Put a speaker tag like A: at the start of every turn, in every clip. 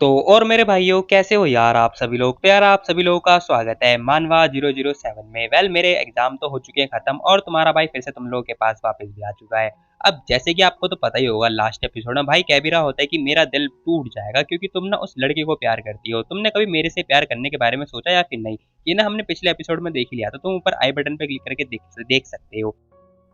A: तो और मेरे भाइयों कैसे हो यार आप सभी लोग। तो यार आप सभी लोगों का स्वागत है मानवा 007 में। मेरे एग्जाम तो हो चुके हैं खत्म और तुम्हारा भाई फिर से तुम लोगों के पास वापस भी आ चुका है। अब जैसे कि आपको तो पता ही होगा लास्ट एपिसोड में भाई कह भी रहा होता है कि मेरा दिल टूट जाएगा क्योंकि तुम ना उस लड़के को प्यार करती हो। तुमने कभी मेरे से प्यार करने के बारे में सोचा या फिर नहीं? ये ना हमने पिछले एपिसोड में देख ही लिया था। तुम ऊपर आई बटन पे क्लिक करके देख सकते हो।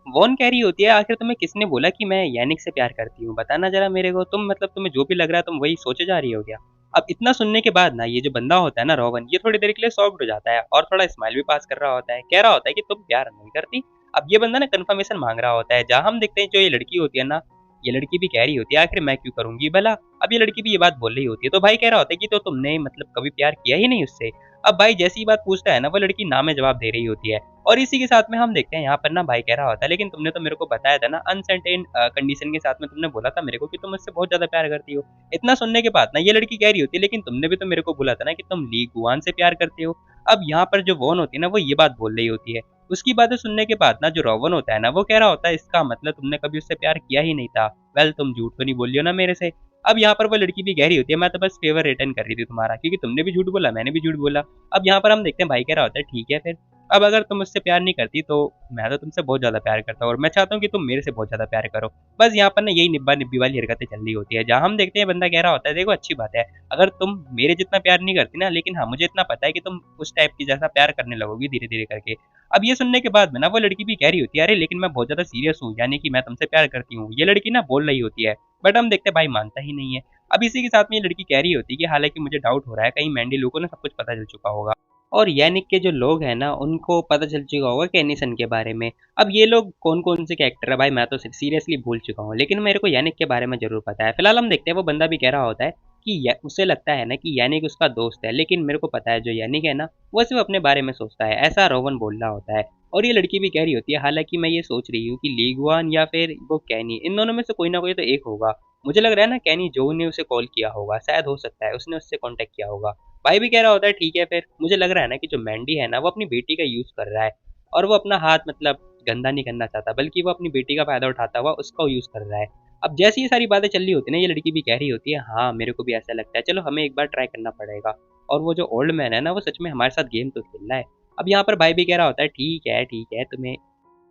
A: वॉन कह रही होती है आखिर तुम्हें किसने बोला कि मैं यानिक से प्यार करती हूँ, बताना जरा मेरे को। तुम मतलब तुम्हें जो भी लग रहा है तुम वही सोचे जा रही हो क्या? अब इतना सुनने के बाद ना ये जो बंदा होता है ना रोवन, ये थोड़ी देर के लिए सॉफ्ट हो जाता है और थोड़ा स्माइल भी पास कर रहा होता है। कह रहा होता है कि तुम प्यार नहीं करती। अब ये बंदा ना कंफर्मेशन मांग रहा होता है। जहाँ हम देखते हैं जो ये लड़की होती है ना, ये लड़की भी कह रही होती है आखिर मैं क्यों करूंगी भला। अब ये लड़की भी ये बात बोल रही होती है तो भाई कह रहा होता है कि तो तुमने मतलब कभी प्यार किया ही नहीं उससे। अब भाई जैसी ही बात पूछता है ना वो लड़की ना में जवाब दे रही होती है। और इसी के साथ में हम देखते हैं यहाँ पर ना भाई कह रहा होता है लेकिन तुमने तो मेरे को बताया था ना अनसर्टेन कंडीशन के साथ में, तुमने बोला था मेरे को कि तुम मुझसे बहुत ज्यादा प्यार करती हो। इतना सुनने के बाद ना ये लड़की कह रही होती है लेकिन तुमने भी तो मेरे को बोला था ना कि तुम ली गुआन से प्यार करते हो। अब यहाँ पर जो वॉन होती है ना वो ये बात बोल रही होती है। उसकी बातें सुनने के बाद ना जो रोवन होता है ना वो कह रहा होता है इसका मतलब तुमने कभी उससे प्यार किया ही नहीं था। वेल तुम झूठ तो नहीं बोल रही हो ना मेरे से। अब यहाँ पर वो लड़की भी कह रही होती है मैं तो बस फेवर रिटर्न कर रही थी तुम्हारा, क्योंकि तुमने भी झूठ बोला मैंने भी झूठ बोला। अब यहाँ पर हम देखते हैं भाई कह रहा होता है ठीक है फिर। अब अगर तुम मुझसे प्यार नहीं करती तो मैं तो तुमसे बहुत ज़्यादा प्यार करता हूँ और मैं चाहता हूँ कि तुम मेरे से बहुत ज़्यादा प्यार करो। बस यहाँ पर ना यही निब्बा निब्बी वाली हरकतें चल रही होती है। जहाँ हम देखते हैं बंदा कह रहा होता है देखो अच्छी बात है अगर तुम मेरे जितना प्यार नहीं करती ना, लेकिन हाँ मुझे इतना पता है कि तुम उस टाइप की जैसा प्यार करने लगोगी धीरे धीरे करके। अब ये सुनने के बाद में ना वो लड़की भी कह रही होती है अरे लेकिन मैं बहुत ज़्यादा सीरियस हूँ, यानी कि मैं तुमसे प्यार करती हूँ। ये लड़की ना बोल रही होती है बट हम देखते हैं भाई मानता ही नहीं है। अब इसी के साथ में ये लड़की कह रही होती है कि हालांकि मुझे डाउट हो रहा है कहीं मैंडी लो को ना सब कुछ पता चल चुका होगा और यानिक के जो लोग हैं ना उनको पता चल चुका होगा कैनिसन के बारे में। अब ये लोग कौन कौन से कैरेक्टर है भाई मैं तो सीरियसली भूल चुका हूँ, लेकिन मेरे को यानिक के बारे में जरूर पता है। फिलहाल हम देखते हैं वो बंदा भी कह रहा होता है कि उसे लगता है ना कि यानिक उसका दोस्त है, लेकिन मेरे को पता है जो यानिक है ना वो सिर्फ अपने बारे में सोचता है, ऐसा रोवन बोल रहा होता है। और ये लड़की भी कह रही होती है हालांकि मैं ये सोच रही हूँ कि लीगुआन या फिर वो कैनी, इन दोनों में से कोई ना कोई तो एक होगा। मुझे लग रहा है ना कैनी जो ने उसे कॉल किया होगा, शायद हो सकता है उसने उससे कांटेक्ट किया होगा। भाई भी कह रहा होता है ठीक है फिर। मुझे लग रहा है ना कि जो मैंडी है ना वो अपनी बेटी का यूज कर रहा है और वो अपना हाथ मतलब गंदा नहीं करना चाहता बल्कि वो अपनी बेटी का फायदा उठाता हुआ उसका यूज कर रहा है। अब जैसी ये सारी बातें चल रही होती है ना ये लड़की भी कह रही होती है हाँ मेरे को भी ऐसा लगता है, चलो हमें एक बार ट्राई करना पड़ेगा। और वो जो ओल्ड मैन है ना वो सच में हमारे साथ गेम तो खेल रहा है। अब यहाँ पर भाई भी कह रहा होता है ठीक है तुम्हें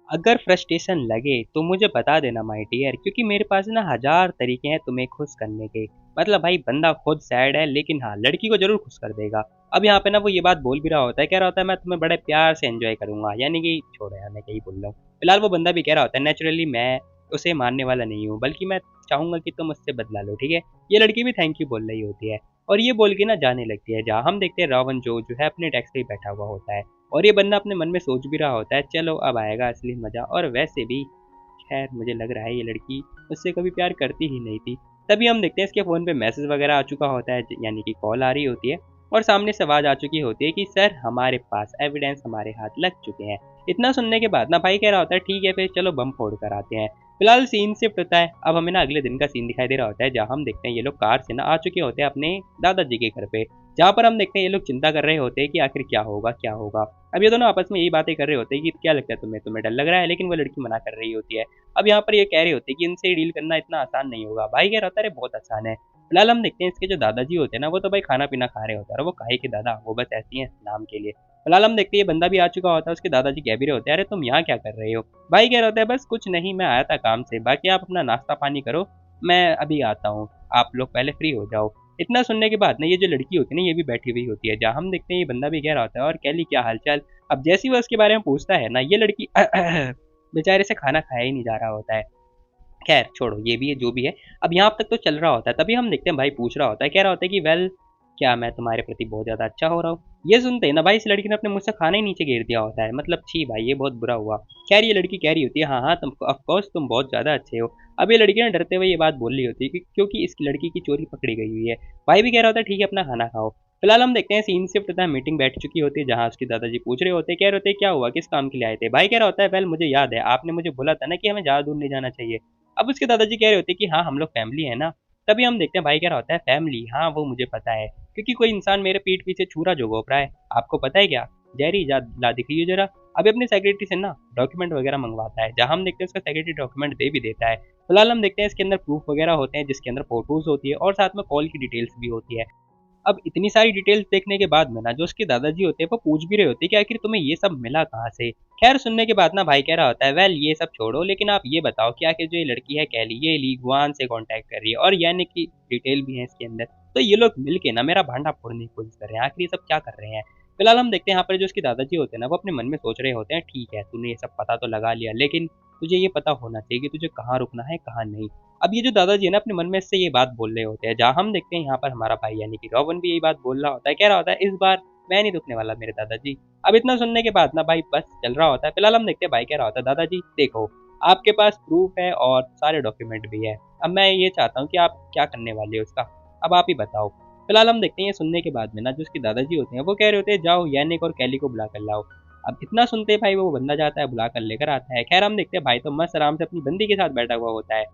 A: अगर फ्रस्ट्रेशन लगे तो मुझे बता देना माय डियर, क्योंकि मेरे पास ना हजार तरीके हैं तुम्हें खुश करने के। मतलब भाई बंदा खुद सैड है लेकिन हाँ लड़की को जरूर खुश कर देगा। अब यहाँ पे ना वो ये बात बोल भी रहा होता है, कह रहा होता है मैं तुम्हें बड़े प्यार से एंजॉय करूंगा, यानी कि छोड़ो यार मैं क्या ही बोल रहा हूँ। फिलहाल वो बंदा भी कह रहा होता है नेचुरली मैं उसे मानने वाला नहीं हूँ बल्कि मैं चाहूंगा कि तुम उससे बदला लो, ठीक है। ये लड़की भी थैंक यू बोल रही होती है और ये बोल के ना जाने लगती है। जहाँ हम देखते हैं रावण जो है अपने डेस्क पे ही बैठा हुआ होता है और ये बंदा अपने मन में सोच भी रहा होता है चलो अब आएगा असली मजा। और वैसे भी खैर मुझे लग रहा है ये लड़की उससे कभी प्यार करती ही नहीं थी। तभी हम देखते हैं इसके फ़ोन पे मैसेज वगैरह आ चुका होता है, यानी कि कॉल आ रही होती है और सामने से आवाज़ आ चुकी होती है कि सर हमारे पास एविडेंस हमारे हाथ लग चुके हैं। इतना सुनने के बाद ना भाई कह रहा होता है ठीक है फिर चलो बम फोड़ कर आते हैं। फिलहाल सीन शिफ्ट होता है। अब हमें ना अगले दिन का सीन दिखाई दे रहा होता है जहाँ हम देखते हैं ये लोग कार से ना आ चुके होते हैं अपने दादाजी के घर पे। जहाँ पर हम देखते हैं ये लोग चिंता कर रहे होते हैं कि आखिर क्या होगा क्या होगा। अब ये दोनों आपस में यही बातें कर रहे होते हैं कि क्या लगता है तुम्हें, तुम्हें डर लग रहा है, लेकिन वो लड़की मना कर रही होती है। अब यहाँ पर ये कह रहे होते हैं कि इनसे डील करना इतना आसान नहीं होगा। भाई कह रहा होता है अरे बहुत आसान है। फिलहाल हम देखते हैं इसके जो दादाजी होते हैं ना वो तो भाई खाना पीना खा रहे होते हैं और वो काहे के दादा वो बस ऐसी हैं नाम के लिए। फिलहाल हम देखते हैं ये बंदा भी आ चुका होता है, उसके दादाजी कह भी रहे होते हैं अरे तुम यहाँ क्या कर रहे हो। भाई कह रहा होता है बस कुछ नहीं मैं आया था काम से, बाकी आप अपना नाश्ता पानी करो मैं अभी आता हूँ, आप लोग पहले फ्री हो जाओ। इतना सुनने के बाद ना ये जो लड़की होती है ना ये भी बैठी हुई होती है। जहाँ हम देखते हैं ये बंदा भी कह रहा होता है और कैली क्या हालचाल। अब जैसे ही वो उसके बारे में पूछता है ना ये लड़की बेचारे से खाना खाया ही नहीं जा रहा होता है। खैर छोड़ो ये भी है जो भी है। अब यहाँ तक तो चल रहा होता है तभी हम देखते हैं भाई पूछ रहा होता है, कह रहा होता है कि वेल क्या मैं तुम्हारे प्रति बहुत ज़्यादा अच्छा हो रहा हूँ। ये सुनते ही ना भाई इस लड़की ने अपने मुझसे खाना ही नीचे गिर दिया होता है, मतलब छी भाई ये बहुत बुरा हुआ। खैर ये लड़की कह रही होती है हाँ हाँ तुम ऑफकोर्स तुम बहुत ज़्यादा अच्छे हो। अब ये लड़की ना डरते हुए ये बात बोल रही होती है क्योंकि इस लड़की की चोरी पकड़ी गई हुई है। भाई भी कह रहा होता है ठीक है अपना खाना खाओ। फिलहाल हम देखते हैं सीन शिफ्ट होता है, मीटिंग बैठ चुकी होती है जहाँ उसके दादाजी पूछ रहे होते हैं, कह रहे होते हैं क्या हुआ किस काम के लिए आए थे। भाई कह रहा होता है वेल मुझे याद है आपने मुझे बोला था ना कि हमें ज़्यादा दूर नहीं जाना चाहिए। अब उसके दादाजी कह रहे होते हैं कि हाँ हम लोग फैमिली है ना। तभी हम देखते हैं भाई कह रहा होता है फैमिली, हाँ वो मुझे पता है क्योंकि कोई इंसान मेरे पीठ पीछे छुरा जो घोप रहा है, आपको पता है क्या। जेरी ला दिखिए जरा। अभी अपनी सेक्रेटरी से ना डॉक्यूमेंट वगैरह मंगवाता है, जहाँ हम देखते हैं उसका सेक्रेटरी डॉक्यूमेंट दे भी देता है। फिलहाल हम देखते हैं इसके अंदर प्रूफ वगैरह होते हैं, जिसके अंदर फोटोज होती है और साथ में कॉल की डिटेल्स भी होती है। अब इतनी सारी डिटेल्स देखने के बाद में ना जो उसके दादाजी होते हैं वो पूछ भी रहे होते हैं कि आखिर तुम्हें ये सब मिला कहाँ से। खैर सुनने के बाद ना भाई कह रहा होता है, वेल ये सब छोड़ो, लेकिन आप ये बताओ कि आखिर जो ये लड़की है कैली, ये ली गुआन से कांटेक्ट कर रही है और यानी कि डिटेल भी है इसके अंदर, तो ये लोग मिलके ना मेरा भांडा फोड़ने की कोशिश कर रहे हैं, आखिर ये सब क्या कर रहे हैं। फिलहाल हम देखते हैं यहाँ पर जो उसके दादाजी होते हैं ना वो अपने मन में सोच रहे होते हैं, ठीक है तूने ये सब पता तो लगा लिया, लेकिन तुझे ये पता होना चाहिए कि तुझे कहाँ रुकना है कहाँ नहीं। अब ये जो दादाजी है ना अपने मन में इससे ये बात बोल रहे होते हैं, जहाँ हम देखते हैं यहाँ पर हमारा भाई यानी कि रोवन भी यही बात बोल रहा होता है, कह रहा होता है इस बार मैं नहीं रुकने वाला मेरे दादाजी। अब इतना सुनने के बाद ना भाई बस चल रहा होता है। फिलहाल हम देखते हैं भाई कह रहा होता है, दादाजी देखो आपके पास प्रूफ है और सारे डॉक्यूमेंट भी है, अब मैं ये चाहता हूँ कि आप क्या करने वाले हो उसका, अब आप ही बताओ। फिलहाल हम देखते हैं ये सुनने के बाद में ना जो उसके दादाजी होते हैं वो कह रहे होते हैं, जाओ यानिक और कैली को बुला कर लाओ। अब इतना सुनते ही भाई वो बंदा जाता है बुला कर लेकर आता है। खैर हम देखते हैं भाई तो मस्त आराम से अपनी बंदी के साथ बैठा हुआ होता है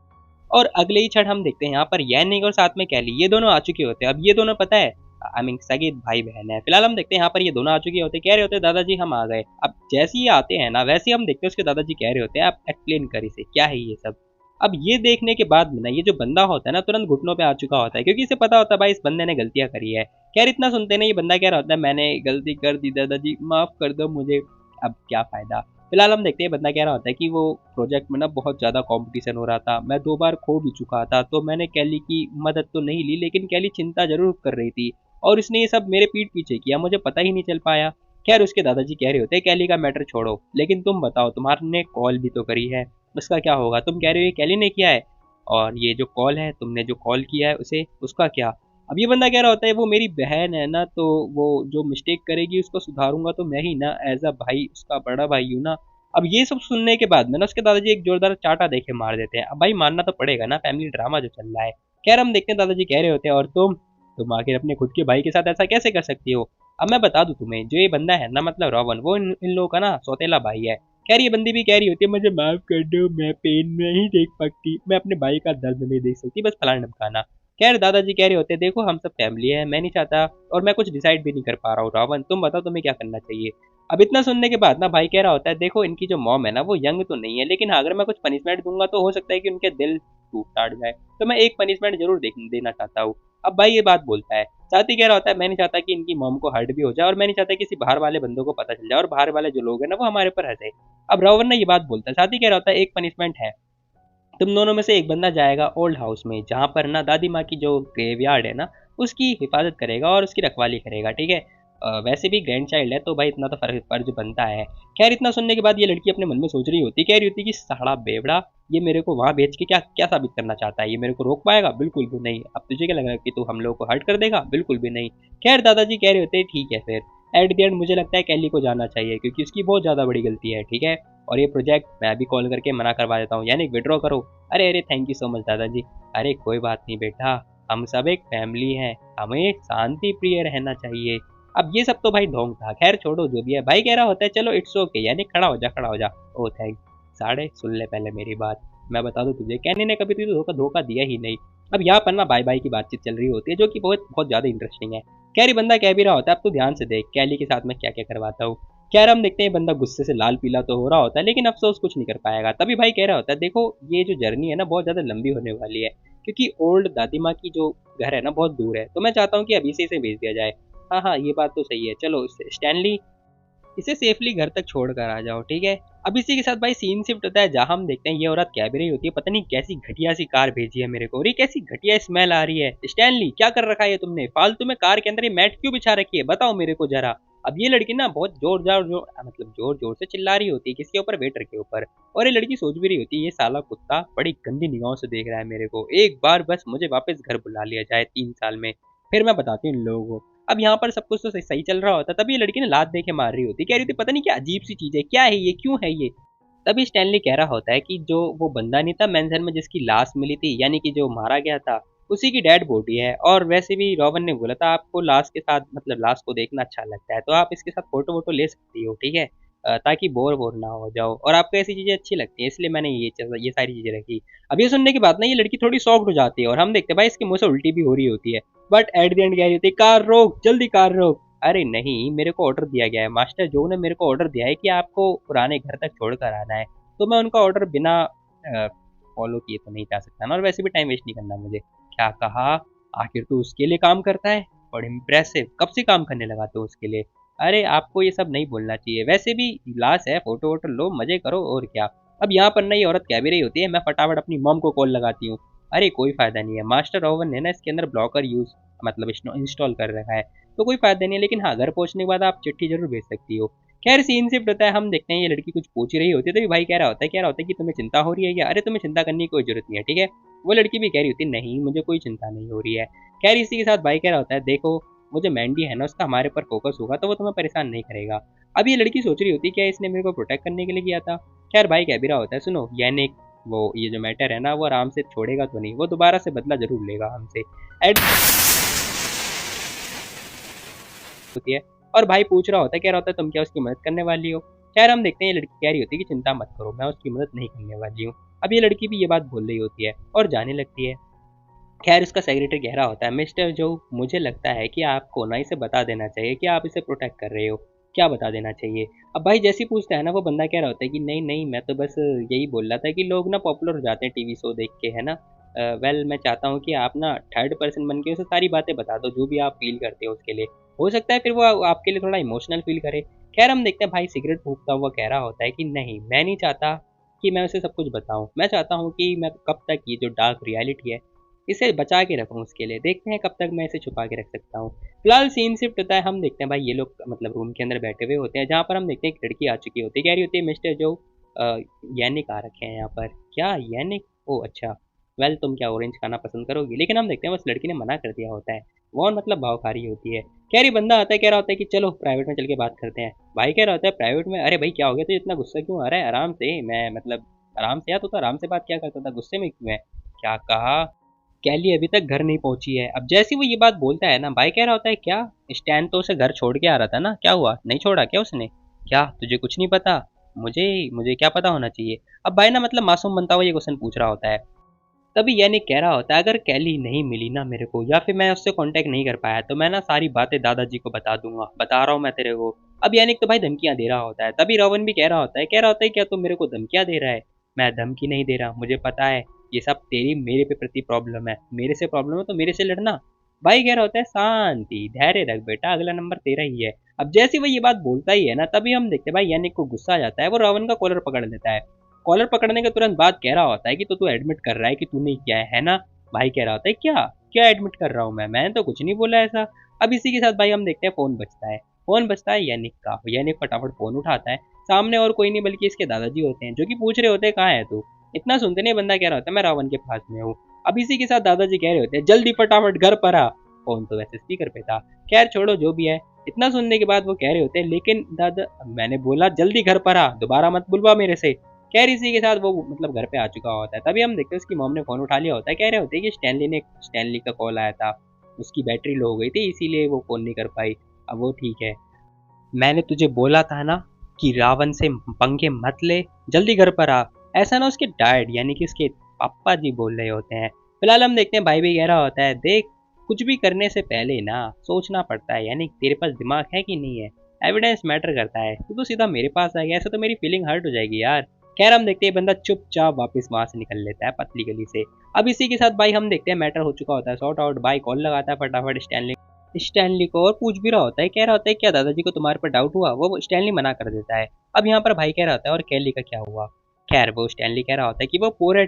A: और अगले ही क्षण हम देखते हैं यहाँ पर यैनिक और साथ में कैली ये दोनों आ चुके होते हैं। अब ये दोनों पता है आई मीन सगे भाई बहन है। फिलहाल हम देखते हैं यहाँ पर ये दोनों आ चुके होते हैं, कह रहे होते हैं दादाजी हम आ गए। अब जैसे ही आते हैं ना वैसे ही हम देखते हैं उसके दादाजी कह रहे होते हैं, आप एक्सप्लेन कर इसे क्या है ये सब। अब ये देखने के बाद में ना ये जो बंदा होता है ना तुरंत घुटनों पे आ चुका होता है, क्योंकि इसे पता होता है भाई इस बंदे ने गलतियां करी है। खैर इतना सुनते ना ये बंदा कह रहा होता है, मैंने गलती कर दी दादाजी माफ कर दो मुझे, अब क्या फायदा। फिलहाल हम देखते हैं बंदा कह रहा होता है कि वो प्रोजेक्ट में ना बहुत ज़्यादा कंपटीशन हो रहा था, मैं 2 बार खो भी चुका था, तो मैंने कैली की मदद तो नहीं ली, लेकिन कैली चिंता ज़रूर कर रही थी और इसने ये सब मेरे पीठ पीछे किया, मुझे पता ही नहीं चल पाया। खैर उसके दादाजी कह रहे होते हैं कैली का मैटर छोड़ो, लेकिन तुम बताओ तुम्हारे कॉल भी तो करी है, उसका क्या होगा। तुम कह रहे हो ये कैली ने किया है और ये जो कॉल है तुमने जो कॉल किया है उसे, उसका क्या। अब ये बंदा कह रहा होता है वो मेरी बहन है ना, तो वो जो मिस्टेक करेगी उसको सुधारूंगा तो मैं ही ना, एज अ भाई उसका बड़ा भाई हूँ ना। अब ये सब सुनने के बाद में ना उसके दादाजी एक जोरदार चाटा देके मार देते हैं। अब भाई मानना तो पड़ेगा ना, फैमिली ड्रामा जो चल रहा है। खैर हम देखते हैं दादाजी कह रहे होते हैं, और तुम आखिर अपने खुद के भाई के साथ ऐसा कैसे कर सकती हो। अब मैं बता दूं तुम्हें, जो ये बंदा है ना मतलब रोवन, वो इन लोगों का ना सौतेला भाई है। खैर ये बंदी भी कह रही होती है, मुझे माफ कर दो, मैं पेन नहीं देख सकती, मैं अपने भाई का दर्द नहीं देख सकती, बस फलाना ढमकाना। खैर दादाजी कह रहे होते हैं, देखो हम सब फैमिली है, मैं नहीं चाहता और मैं कुछ डिसाइड भी नहीं कर पा रहा हूँ, रावण तुम बताओ तुम्हें क्या करना चाहिए। अब इतना सुनने के बाद ना भाई कह रहा होता है, देखो इनकी जो मॉम है ना वो यंग तो नहीं है, लेकिन अगर मैं कुछ पनिशमेंट दूंगा तो हो सकता है कि उनके दिल टूट टाट जाए, तो मैं एक पनिशमेंट जरूर देना चाहता हूँ। अब भाई ये बात बोलता है, साथ ही कह रहा होता है, मैं नहीं चाहता कि इनकी मॉम को हर्ट भी हो जाए और मैं नहीं चाहता किसी बाहर वाले बंदों को पता चल जाए और बाहर वाले जो लोग हैं ना वो हमारे ऊपर हंसे। अब रावण ने ये बात बोलता है, साथ ही कह रहा होता है, एक पनिशमेंट है, तुम दोनों में से एक बंदा जाएगा ओल्ड हाउस में, जहाँ पर ना दादी माँ की जो ग्रेवयार्ड है ना उसकी हिफाजत करेगा और उसकी रखवाली करेगा, ठीक है। वैसे भी ग्रैंड चाइल्ड है तो भाई इतना तो फर्ज बनता है। खैर इतना सुनने के बाद ये लड़की अपने मन में सोच रही होती, कह रही होती कि साड़ा बेवड़ा, ये मेरे को वहाँ भेज के क्या क्या साबित करना चाहता है, ये मेरे को रोक पाएगा, बिल्कुल भी नहीं। अब तुझे क्या लग रहा है कि तू हम लोग को हर्ट कर देगा, बिल्कुल भी नहीं। खैर दादाजी कह रहे होते ठीक है, फिर एट द एंड मुझे लगता है कैली को जाना चाहिए क्योंकि उसकी बहुत ज़्यादा बड़ी गलती है, ठीक है। और ये प्रोजेक्ट मैं अभी कॉल करके मना करवा देता हूँ, यानी विड्रॉ करो। अरे अरे थैंक यू सो मच दादाजी। अरे कोई बात नहीं बेटा, हम सब एक फैमिली है, हमें शांति प्रिय रहना चाहिए। अब ये सब तो भाई ढोंग था, खैर छोड़ो जो भी है। भाई कह रहा होता है चलो इट्स ओके, यानी खड़ा हो जा खड़ा हो जा। ओ थैंक साढ़े, सुन ले पहले मेरी बात, मैं बता दूं तुझे, कैनी ने कभी तुझे धोखा धोखा दिया ही नहीं। अब यहाँ पर ना भाई भाई की बातचीत चल रही होती है जो कि बहुत बहुत ज्यादा इंटरेस्टिंग है। कैरी बंदा कह भी रहा होता है, अब तू ध्यान से देख कैली के साथ में क्या क्या करवाता हूँ। खैर हम देखते हैं बंदा गुस्से से लाल पीला तो हो रहा होता है, लेकिन अफसोस कुछ नहीं कर पाएगा। तभी भाई कह रहा होता है, देखो ये जो जर्नी है ना बहुत ज़्यादा लंबी होने वाली है, क्योंकि ओल्ड दादी माँ की जो घर है ना बहुत दूर है, तो मैं चाहता हूँ कि अभी से इसे भेज दिया जाए। हाँ हाँ ये बात तो सही है, चलो स्टैनली इसे सेफली घर तक छोड़ कर आ जाओ, ठीक है। अब इसी के साथ भाई सीन शिफ्ट होता है, जहाँ हम देखते हैं ये औरत कह भी रही होती है, पता नहीं कैसी घटिया सी कार भेजी है मेरे को, और ये कैसी घटिया स्मेल आ रही है। स्टैनली क्या कर रखा है ये तुमने, फालतू में कार के अंदर ये मैट क्यों बिछा रखी है, बताओ मेरे को जरा। अब ये लड़की ना बहुत जोर जोर से चिल्ला रही होती है किसके ऊपर, वेटर के ऊपर। और ये लड़की सोच भी रही होती है, ये साला कुत्ता बड़ी गंदी निगाहों से देख रहा है मेरे को, एक बार बस मुझे वापस घर बुला लिया जाए 3 साल में, फिर मैं बताती हूँ इन लोगों को। अब यहाँ पर सब कुछ तो सही सही चल रहा होता, तभी ये लड़की ने लात दे के मार रही होती, कह रही थी पता नहीं क्या अजीब सी चीज है, क्या है ये, क्यों है ये। तभी स्टैनली कह रहा होता है कि जो वो बंदा नहीं था मैंसन में जिसकी लाश मिली थी, यानी कि जो मारा गया था, उसी की डेड बॉडी है। और वैसे भी रोवन ने बोला था आपको लाश के साथ मतलब लाश को देखना अच्छा लगता है, तो आप इसके साथ फोटो वोटो ले सकती हो, ठीक है। ताकि बोर बोर ना हो जाओ, और आपको ऐसी चीजें अच्छी लगती हैं इसलिए मैंने ये सारी चीजें रखी। अब ये सुनने के बाद ना ये लड़की थोड़ी सॉफ्ट हो जाती है और हम देखते हैं भाई इसके मुंह से उल्टी भी हो रही होती है। बट एट द एंड कह रही होती है, कार रोक, जल्दी कार रोक। अरे नहीं, मेरे को ऑर्डर दिया गया है, मास्टर जो ने मेरे को ऑर्डर दिया है कि आपको पुराने घर तक छोड़ कर आना है। तो मैं उनका ऑर्डर बिना फॉलो किए तो नहीं जा सकता ना, और वैसे भी टाइम वेस्ट नहीं करना मुझे। क्या कहा? आखिर तू उसके लिए काम करता है? बड़ी इम्प्रेसिव, कब से काम करने लगा तू उसके लिए? अरे आपको ये सब नहीं बोलना चाहिए, वैसे भी लाश है, फोटो वोटो लो, मजे करो और क्या। अब यहाँ पर ना ये औरत कह भी रही होती है, मैं फटाफट अपनी मॉम को कॉल लगाती हूँ। अरे कोई फायदा नहीं है, मास्टर ओवन ने ना इसके अंदर ब्लॉकर यूज मतलब इंस्टॉल कर रखा है, तो कोई फायदा नहीं है। लेकिन हाँ, घर पहुंचने के बाद आप चिट्ठी जरूर भेज सकती हो। खैर सीन शिफ्ट होता है, हम देखते हैं ये लड़की कुछ पूछ ही रही होती है, तभी भाई कह रहा होता है कि तुम्हें चिंता हो रही है क्या? अरे तुम्हें चिंता करने की कोई जरूरत नहीं है, ठीक है। वो लड़की भी कह रही होती है नहीं मुझे कोई चिंता नहीं हो रही है। खैर इसी के साथ भाई कह रहा होता है देखो, वो जो मैंडी है ना उसका हमारे पर फोकस होगा तो वो तुम्हें परेशान नहीं करेगा। अब ये लड़की सोच रही होती है क्या इसने मेरे को प्रोटेक्ट करने के लिए किया था। खैर भाई कह भी रहा होता है सुनो यानिक, वो ये जो मैटर है ना वो आराम से छोड़ेगा तो नहीं, वो दोबारा से बदला जरूर लेगा हमसे। होती है और भाई पूछ रहा होता है, कह रहा होता है तुम क्या उसकी मदद करने वाली हो? खैर हम देखते हैं ये लड़की कह रही होती है कि चिंता मत करो, मैं उसकी मदद नहीं करने वाली हूँ। अब ये लड़की भी ये बात बोल रही होती है और जाने लगती है। खैर उसका सेक्रेटरी कह रहा होता है मिस्टर जो, मुझे लगता है कि आपको ना इसे बता देना चाहिए कि आप इसे प्रोटेक्ट कर रहे हो। क्या बता देना चाहिए? अब भाई जैसे ही पूछता है ना, वो बंदा कह रहा होता है कि नहीं नहीं, मैं तो बस यही बोल रहा था कि लोग ना पॉपुलर हो जाते हैं टीवी शो देख के, है ना। वेल मैं चाहता हूँ कि आप ना थर्ड पर्सन बन के उसे सारी बातें बता दो जो भी आप फील करते हो उसके लिए। हो सकता है फिर वो आपके लिए थोड़ा इमोशनल फील करे। खैर हम देखते हैं भाई सिगरेट फूकता हुआ कह रहा होता है कि नहीं, मैं नहीं चाहता कि मैं उसे सब कुछ बताऊं, मैं चाहता हूं कि मैं कब तक ये जो डार्क रियलिटी है इसे बचा के रखूं उसके लिए, देखते हैं कब तक मैं इसे छुपा के रख सकता हूँ। फिलहाल सीन शिफ्ट होता है, हम देखते हैं भाई ये लोग मतलब रूम के अंदर बैठे हुए होते हैं, जहाँ पर हम देखते हैं एक लड़की आ चुकी होती है, कह रही होती है मिस्टर जो यानिक आ रखे हैं यहाँ पर। क्या यानिक? ओ अच्छा, वेल तुम क्या ऑरेंज खाना पसंद करोगी? लेकिन हम देखते हैं बस लड़की ने मना कर दिया होता है, वो मतलब भाव खा रही होती है। कह रही बंदा आता है, कह रहा होता है कि चलो प्राइवेट में चल के बात करते हैं। भाई कह रहा होता है प्राइवेट में? अरे भाई क्या हो गया, तो इतना गुस्सा क्यों आ रहा है? आराम से, मैं मतलब आराम से, या तो आराम से बात क्या करता था, गुस्से में क्यों है? क्या कहा? कैली अभी तक घर नहीं पहुंची है। अब जैसे ही वो ये बात बोलता है ना, भाई कह रहा होता है क्या स्टैन तो उसे घर छोड़ के आ रहा था ना, क्या हुआ, नहीं छोड़ा क्या उसने? क्या तुझे कुछ नहीं पता? मुझे मुझे क्या पता होना चाहिए? अब भाई ना मतलब मासूम बनता हुआ ये क्वेश्चन पूछ रहा होता है। तभी यानिक कह रहा होता है अगर कैली नहीं मिली ना मेरे को, या फिर मैं उससे कांटेक्ट नहीं कर पाया, तो मैं ना सारी बातें दादाजी को बता दूंगा, बता रहा हूँ मैं तेरे को। अब यानिक तो भाई धमकियां दे रहा होता है। तभी रोवन भी कह रहा होता है क्या तुम मेरे को धमकियां दे रहा है? मैं धमकी नहीं दे रहा, मुझे पता है ये सब तेरी मेरे पे प्रति प्रॉब्लम है, मेरे से प्रॉब्लम है तो मेरे से लड़ना। भाई कह रहा होता है शांति, धैर्य रख बेटा, अगला नंबर तेरा ही है। अब जैसे वो ये बात बोलता ही है ना, तभी हम देखते हैं भाई यानिक को गुस्सा आ जाता है, वो रावण का कॉलर पकड़ लेता है। कॉलर पकड़ने के तुरंत बाद कह रहा होता है कि तू एडमिट कर रहा है कि तूने किया है ना? भाई कह रहा होता है क्या क्या एडमिट कर रहा हूँ मैंने तो कुछ नहीं बोला ऐसा। अब इसी के साथ भाई हम देखते हैं फोन बजता है। फोन बजता है यानिक का, यानिक फटाफट फोन उठाता है। सामने और कोई नहीं बल्कि इसके दादाजी होते हैं, जो कि पूछ रहे होते हैं कहाँ है तू। इतना सुनते नहीं बंदा कह रहा होता है मैं रावण के पास में हूँ। अब इसी के साथ दादाजी कह रहे होते हैं जल्दी फटाफट घर पर आ। फोन तो वैसे स्पीकर पे था। खैर छोड़ो जो भी है। इतना सुनने के बाद वो कह रहे होते हैं लेकिन दादा, मैंने बोला जल्दी घर पर आ, दोबारा मत बुलवा मेरे से। खैर इसी के साथ वो मतलब घर पे आ चुका होता है। तभी हम देखते हैं उसकी मॉम ने फोन उठा लिया होता है, कह रहे होते हैं कि स्टैनली का कॉल आया था, उसकी बैटरी लो हो गई थी इसीलिए वो फोन नहीं कर पाई। अब वो ठीक है, मैंने तुझे बोला था ना कि रावण से पंगे मत ले, जल्दी घर पर आ। ऐसा ना उसके डैड यानी कि उसके पापा जी बोल रहे होते हैं। फिलहाल हम देखते हैं भाई भी कह रहा होता है देख, कुछ भी करने से पहले ना सोचना पड़ता है, यानी तेरे पास दिमाग है कि नहीं है, एविडेंस मैटर करता है। तू तो सीधा मेरे पास आ गया, ऐसा तो मेरी फीलिंग हर्ट हो जाएगी यार। खैर हम देखते हैं बंदा चुपचाप वापस वहां से निकल लेता है पतली गली से। अब इसी के साथ भाई हम देखते हैं मैटर हो चुका होता है सॉर्ट आउट। भाई कॉल लगाता है फटाफट स्टैनली को और पूछ भी रहा होता है, कह रहा होता है क्या दादाजी को तुम्हारे पर डाउट हुआ? वो स्टैनली मना कर देता है। अब यहाँ पर भाई कह रहा होता है और कैली का क्या हुआ? खैर वो स्टैनली कह रहा होता है कि वो पूरे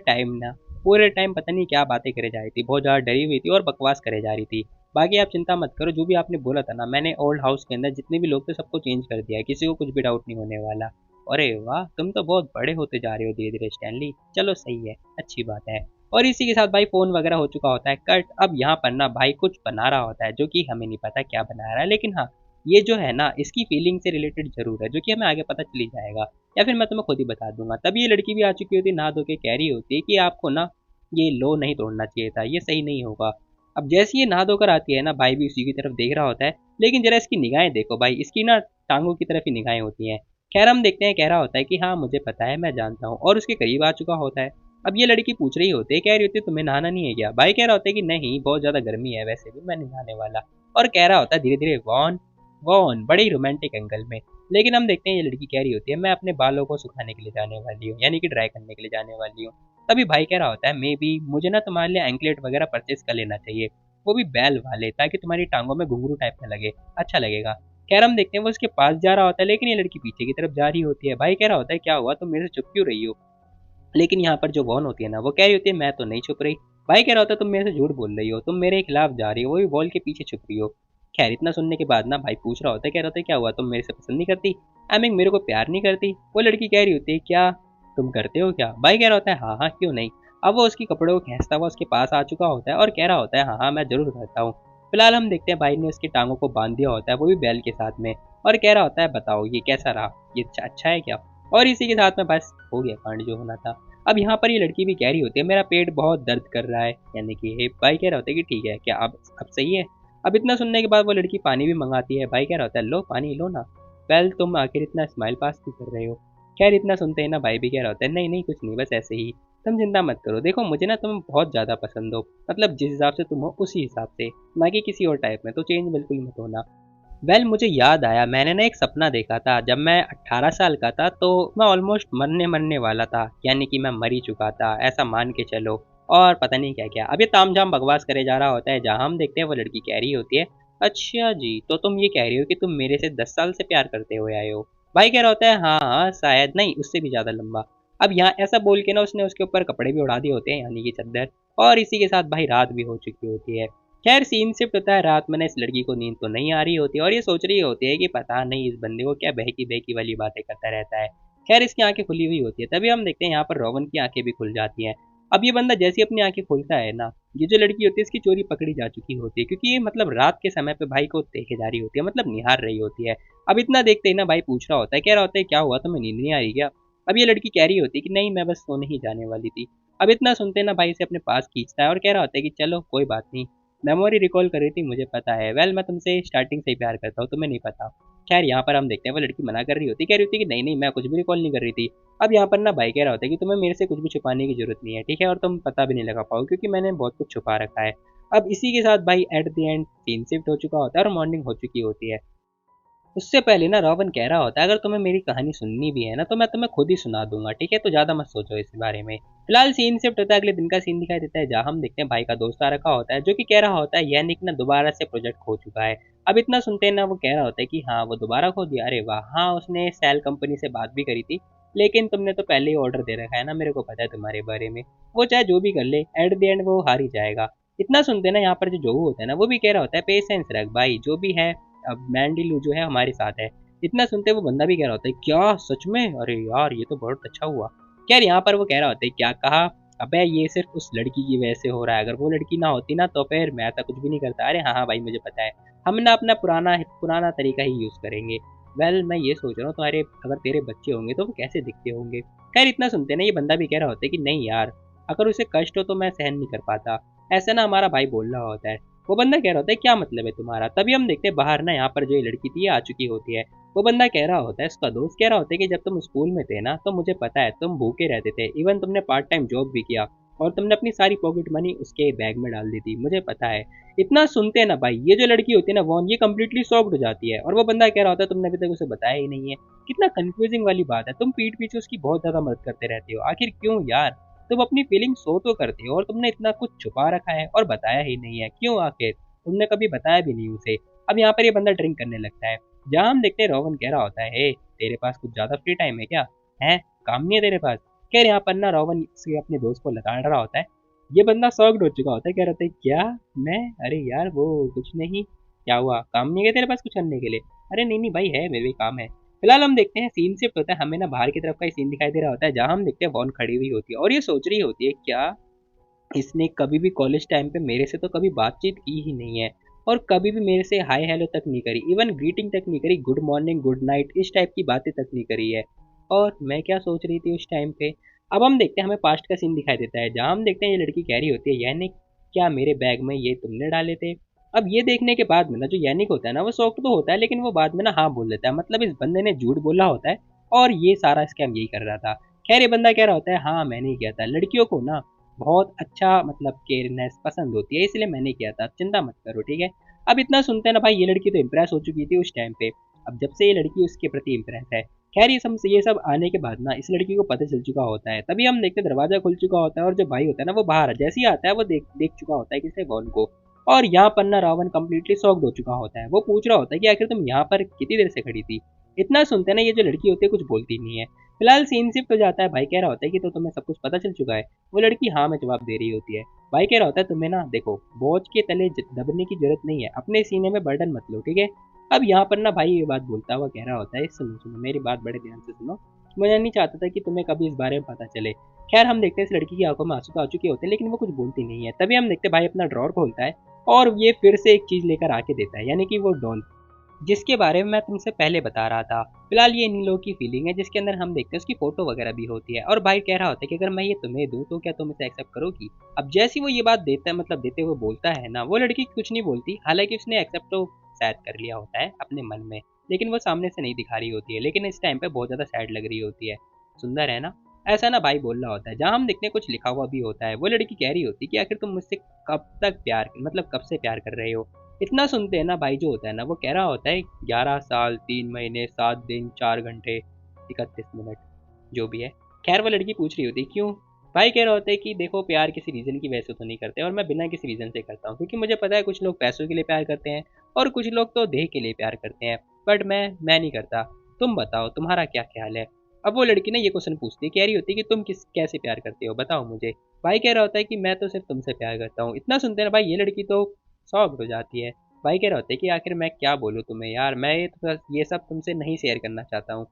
A: टाइम पता नहीं क्या बातें करे जा रही थी, बहुत ज़्यादा डरी हुई थी और बकवास करे जा रही थी। बाकी आप चिंता मत करो, जो भी आपने बोला था ना, मैंने ओल्ड हाउस के अंदर जितने भी लोग थे सबको चेंज कर दिया है, किसी को कुछ भी डाउट नहीं होने वाला। अरे वाह, तुम तो बहुत बड़े होते जा रहे हो धीरे धीरे स्टैनली, चलो सही है, अच्छी बात है। और इसी के साथ भाई फोन वगैरह हो चुका होता है कट। अब यहाँ पर ना भाई कुछ बना रहा होता है जो कि हमें नहीं पता क्या बना रहा है, लेकिन हाँ ये जो है ना इसकी फीलिंग से रिलेटेड जरूर है, जो कि हमें आगे पता चल ही जाएगा, या फिर मैं तुम्हें खुद ही बता दूंगा। तभी ये लड़की भी आ चुकी होती है, नहा धो के कह रही होती है कि आपको ना ये लो नहीं तोड़ना चाहिए था, ये सही नहीं होगा। अब जैसे ये नहा धोकर आती है ना, भाई भी उसी की तरफ देख रहा होता है, लेकिन जरा इसकी निगाहें देखो भाई, इसकी ना टांगों की तरफ ही निगाहें होती हैं। खैर हम देखते हैं, कह रहा होता है कि हाँ मुझे पता है, मैं जानता हूँ, और उसके करीब आ चुका होता है। अब ये लड़की पूछ रही होती है, कह रही होती है तुम्हें नहाना नहीं है क्या? भाई कह रहा होता है कि नहीं बहुत ज्यादा गर्मी है, वैसे भी मैं नहीं नहाने वाला। और कह रहा होता है धीरे धीरे 1 वॉन बड़े ही रोमांटिक एंगल में। लेकिन हम देखते हैं ये लड़की कह रही होती है मैं अपने बालों को सुखाने के लिए जाने वाली हूँ, यानी कि ड्राई करने के लिए जाने वाली हूँ। तभी भाई कह रहा होता है मे बी मुझे ना तुम्हारे लिए एंकलेट वगैरह परचेज कर लेना चाहिए, वो भी बैल वाले, ताकि तुम्हारी टांगों में घुंघरू टाइप में लगे, अच्छा लगेगा। खैर हम देखते हैं वो उसके पास जा रहा होता है, लेकिन ये लड़की पीछे की तरफ जा रही होती है। भाई कह रहा होता है क्या हुआ, तुम मेरे से चुप क्यों रही हो? लेकिन यहाँ पर जो वॉन होती है ना, वो कह रही होती है मैं तो नहीं छुप रही। भाई कह रहा होता है तुम मेरे से झूठ बोल रही हो, तुम मेरे खिलाफ जा रही हो, वो भी वॉल के पीछे छुप रही हो। खैर इतना सुनने के बाद ना भाई पूछ रहा होता है, कह रहा होता है क्या हुआ, तुम मेरे से पसंद नहीं करती? आई मीन मेरे को प्यार नहीं करती? वो लड़की कह रही होती है क्या तुम करते हो क्या? भाई कह रहा होता है हाँ हाँ क्यों नहीं। अब वो उसकी कपड़ों को खींचता हुआ उसके पास आ चुका होता है और कह रहा होता है हाँ हाँ मैं जरूर करता हूँ। फिलहाल हम देखते हैं भाई ने उसकी टांगों को बांध दिया होता है, वो भी बैल के साथ में, और कह रहा होता है बताओ ये कैसा रहा, ये अच्छा है क्या? और इसी के साथ में बस हो गया कांड जो होना था। अब यहाँ पर ये लड़की भी कह रही होती है मेरा पेट बहुत दर्द कर रहा है, यानी कि हे भाई कह रहा होता है कि ठीक है क्या अब सही है? अब इतना सुनने के बाद वो लड़की पानी भी मंगाती है। भाई कह रहा होता है लो पानी लो ना। वेल तुम आखिर इतना स्माइल पास क्यों कर रहे हो? खैर इतना सुनते ही ना भाई भी कह रहा होता है नहीं नहीं कुछ नहीं बस ऐसे ही। तुम चिंता मत करो, देखो मुझे ना तुम बहुत ज़्यादा पसंद हो, मतलब जिस हिसाब से तुम हो उसी हिसाब से, ना कि किसी और टाइप में, तो चेंज बिल्कुल मत होना। मुझे याद आया मैंने ना एक सपना देखा था जब मैं 18 साल का था, तो मैं ऑलमोस्ट मरने मरने वाला था, यानी कि मैं मर ही चुका था ऐसा मान के चलो। और पता नहीं क्या क्या अब ये तामझाम बकवास करे जा रहा होता है, जहाँ हम देखते हैं वो लड़की कह रही होती है अच्छा जी तो तुम ये कह रही हो कि तुम मेरे से 10 साल से प्यार करते हुए आए हो? भाई कह रहा होता है हाँ हाँ शायद नहीं उससे भी ज़्यादा लंबा। अब यहाँ ऐसा बोल के ना उसने उसके ऊपर कपड़े भी उड़ा दिए होते हैं, यानी कि चादर। और इसी के साथ भाई रात भी हो चुकी होती है। खैर सीन शिफ्ट होता है रात में ना, इस लड़की को नींद तो नहीं आ रही होती और ये सोच रही होती है कि पता नहीं इस बंदे को क्या बहकी बहकी वाली बातें करता रहता है। खैर इसकी आंखें खुली हुई होती है, तभी हम देखते हैं यहाँ पर रोवन की आंखें भी खुल जाती हैं। अब ये बंदा जैसे ही अपनी आंखें खोलता है ना, ये जो लड़की होती है इसकी चोरी पकड़ी जा चुकी होती है, क्योंकि ये मतलब रात के समय पे भाई को देखे जा रही होती है, मतलब निहार रही होती है। अब इतना देखते ही ना भाई पूछ रहा होता है, कह रहा होता है क्या हुआ तुम्हें नींद नहीं आ रही क्या? अब ये लड़की कह रही होती है कि नहीं मैं बस सोने ही जाने वाली थी। अब इतना सुनते ना भाई इसे अपने पास खींचता है और कह रहा होता है कि चलो कोई बात नहीं, मेमोरी रिकॉल कर रही थी मुझे पता है, वेल मैं तुमसे स्टार्टिंग से ही प्यार करता हूँ तुम्हें नहीं पता। खैर यहाँ पर हम देखते हैं वो लड़की मना कर रही होती, कह रही होती कि नहीं नहीं मैं कुछ भी रिकॉल नहीं कर रही थी। अब यहाँ पर ना भाई कह रहा होता है कि तुम्हें मेरे से कुछ भी छुपाने की जरूरत नहीं है, ठीक है, और तुम पता भी नहीं लगा पाओ क्योंकि मैंने बहुत कुछ छुपा रखा है। अब इसी के साथ भाई at the end scene shift हो चुका होता है और मॉर्निंग हो चुकी होती है। उससे पहले ना रॉबिन कह रहा होता है अगर तुम्हें मेरी कहानी सुननी भी है ना तो मैं तुम्हें खुद ही सुना दूंगा, ठीक है, तो ज्यादा मत सोचो इस बारे में। फिलहाल सीन शिफ्ट होता है, अगले दिन का सीन दिखाई देता है, जहाँ हम देखते हैं भाई का दोस्त आ रखा होता है जो कि कह रहा होता है यानिक ना दोबारा से प्रोजेक्ट खो चुका है। अब इतना सुनते हैं ना वो कह रहा होता है कि हाँ वो दोबारा खो दिया, अरे वाह, हाँ उसने सेल कंपनी से बात भी करी थी, लेकिन तुमने तो पहले ही ऑर्डर दे रखा है ना, मेरे को पता है तुम्हारे बारे में। वो चाहे जो भी कर ले एट द एंड वो हार ही जाएगा। इतना सुनते हैं ना यहाँ पर जो जोहू होता है ना, वो भी कह रहा होता है पेशेंस रख भाई, जो भी है अब मैंडी जो है हमारे साथ है। इतना सुनते वो बंदा भी कह रहा होता है क्या सच में, अरे यार ये तो बहुत अच्छा हुआ। यार यहाँ पर वो कह रहा होता है क्या कहा? अबे ये सिर्फ उस लड़की की वजह से हो रहा है, अगर वो लड़की ना होती ना तो फिर मैं ऐसा कुछ भी नहीं करता। अरे हाँ हाँ भाई मुझे पता है, हम ना अपना पुराना पुराना तरीका ही यूज़ करेंगे। वेल मैं ये सोच रहा हूँ तुम्हारे अगर तेरे बच्चे होंगे तो वो कैसे दिखते होंगे। खैर इतना सुनते ना ये बंदा भी कह रहा होता है कि नहीं यार, अगर उसे कष्ट हो तो मैं सहन नहीं कर पाता, ऐसा ना हमारा भाई बोल रहा होता है। वो बंदा कह रहा होता है क्या मतलब है तुम्हारा? तभी हम देखते हैं बाहर ना यहाँ पर जो ये लड़की थी ये आ चुकी होती है। वो बंदा कह रहा होता है, उसका दोस्त कह रहा होता है कि जब तुम स्कूल में थे ना तो मुझे पता है तुम भूखे रहते थे, इवन तुमने पार्ट टाइम जॉब भी किया और तुमने अपनी सारी पॉकेट मनी उसके बैग में डाल दी थी, मुझे पता है। इतना सुनते हैं ना भाई ये जो लड़की होती है ना वॉन, ये कम्प्लीटली शॉक्ड हो जाती है और वो बंदा कह रहा होता है तुमने अभी तक उसे बताया ही नहीं है। कितना कंफ्यूजिंग वाली बात है, तुम पीठ पीछे उसकी बहुत ज्यादा मदद करते रहते हो, आखिर क्यों यार? तुम अपनी फीलिंग शो तो करते हो और तुमने इतना कुछ छुपा रखा है और बताया ही नहीं है, क्यों आखिर? तुमने कभी बताया भी नहीं उसे। अब यहाँ पर ये बंदा ड्रिंक करने लगता है, जहाँ हम देखते हैं रोहन कह रहा होता है हे तेरे पास कुछ ज्यादा फ्री टाइम है क्या? है काम नहीं है तेरे पास? खैर यहाँ पर ना रोहन से अपने दोस्त को लगा रहा होता है। ये बंदा सॉक्ड हो चुका होता है, कह रहा है क्या मैं, अरे यार वो कुछ नहीं, क्या हुआ काम नहीं है तेरे पास कुछ करने के लिए? अरे नहीं नहीं भाई है मेरे भी काम है। फिलहाल हम देखते हैं सीन शिफ्ट होता है, हमें ना बाहर की तरफ का ही सीन दिखाई दे रहा होता है, जहाँ हम देखते हैं वॉन खड़ी हुई होती है और ये सोच रही होती है क्या इसने कभी भी कॉलेज टाइम पे मेरे से तो कभी बातचीत की ही नहीं है और कभी भी मेरे से हाय हेलो तक नहीं करी, इवन ग्रीटिंग तक नहीं करी, गुड मॉर्निंग गुड नाइट इस टाइप की बातें तक नहीं करी है। और मैं क्या सोच रही थी उस टाइम पे। अब हम देखते हैं हमें पास्ट का सीन दिखाई देता है, जहाँ हम देखते हैं ये लड़की कह रही होती है यानी क्या मेरे बैग में ये तुमने डाले थे? अब ये देखने के बाद में ना जो यानिक होता है ना वो शॉक्ड तो होता है, लेकिन वो बाद में ना हाँ बोल देता है, मतलब इस बंदे ने झूठ बोला होता है और ये सारा स्कैम यही कर रहा था। खैर ये बंदा कह रहा होता है हाँ मैंने ही किया था, लड़कियों को ना बहुत अच्छा मतलब केयरनेस पसंद होती है, इसलिए मैंने किया था, चिंता मत करो ठीक है। अब इतना सुनते हैं ना भाई, ये लड़की तो इम्प्रेस हो चुकी थी उस टाइम पे। अब जब से ये लड़की उसके प्रति इम्प्रेस है, खैर ये सब आने के बाद ना इस लड़की को पता चल चुका होता है। तभी हम देखते हैं दरवाजा खुल चुका होता है और जो भाई होता है ना वो बाहर जैसे ही आता है वो देख देख चुका होता है किसे, वॉन को। और यहाँ पर ना रावण कंप्लीटली शॉक्ड हो चुका होता है। वो पूछ रहा होता है कि आखिर तुम यहाँ पर कितनी देर से खड़ी थी। इतना सुनते हैं ना, ये जो लड़की होती है कुछ बोलती नहीं है। फिलहाल सीन शिफ्ट हो जाता है। भाई कह रहा होता है कि तो तुम्हें सब कुछ पता चल चुका है। वो लड़की हाँ में जवाब दे रही होती है। भाई कह रहा होता है तुम्हें ना देखो, बोझ के तले दबने की जरूरत नहीं है, अपने सीने में बर्डन मत लो, ठीक है। अब यहाँ पर ना भाई ये बात बोलता हुआ कह रहा होता है, सुनो सुनो मेरी बात बड़े ध्यान से सुनो, मुझे नहीं चाहता था कि तुम्हें कभी इस बारे में पता चले। खैर हम देखते हैं इस लड़की की आंखों में आंसू तो आ चुके होते हैं, लेकिन वो कुछ बोलती नहीं है। तभी हम देखते हैं भाई अपना ड्रॉर खोलता है और ये फिर से एक चीज लेकर आके देता है, यानी कि वो डॉल, जिसके बारे में मैं तुमसे पहले बता रहा था। फिलहाल ये इन लोगों की फीलिंग है, जिसके अंदर हम देखते हैं उसकी फोटो वगैरह भी होती है। और भाई कह रहा होता है कि अगर मैं ये तुम्हें दूं तो क्या तुम इसे एक्सेप्ट करोगी। अब जैसी वो ये बात देता है, मतलब देते हुए बोलता है ना, वो लड़की कुछ नहीं बोलती। हालांकि उसने एक्सेप्ट तो शायद कर लिया होता है अपने मन में, लेकिन वो सामने से नहीं दिखा रही होती है। लेकिन इस टाइम पे बहुत ज्यादा सैड लग रही होती है। सुंदर है ना, ऐसा ना भाई बोल रहा होता है। जहाँ हम देखते हैं कुछ लिखा हुआ भी होता है। वो लड़की कह रही होती है कि आखिर तुम मुझसे कब तक प्यार, मतलब कब से प्यार कर रहे हो। इतना सुनते हैं ना भाई, जो होता है ना वो कह रहा होता है 11 साल 3 महीने 7 दिन 4 घंटे 31 मिनट, जो भी है। खैर वो लड़की पूछ रही होती है क्यों। भाई कह रहा होता है कि देखो प्यार किसी रीज़न की वजह से तो नहीं करते, और मैं बिना किसी रीज़न से करता हूँ, क्योंकि मुझे पता है कुछ लोग पैसों के लिए प्यार करते हैं और कुछ लोग तो देह के लिए प्यार करते हैं, बट मैं नहीं करता। तुम बताओ तुम्हारा क्या ख्याल है। अब वो लड़की ना ये क्वेश्चन पूछती है, कह रही होती है कि तुम किस कैसे प्यार करते हो बताओ मुझे। भाई कह रहा होता है कि मैं तो सिर्फ तुमसे प्यार करता हूँ। इतना सुनते हैं ना भाई, ये लड़की तो शॉक्ड हो जाती है। भाई कह रहा होता है कि आखिर मैं क्या बोलूँ तुम्हें यार, मैं ये सब तुमसे नहीं शेयर करना चाहता हूँ,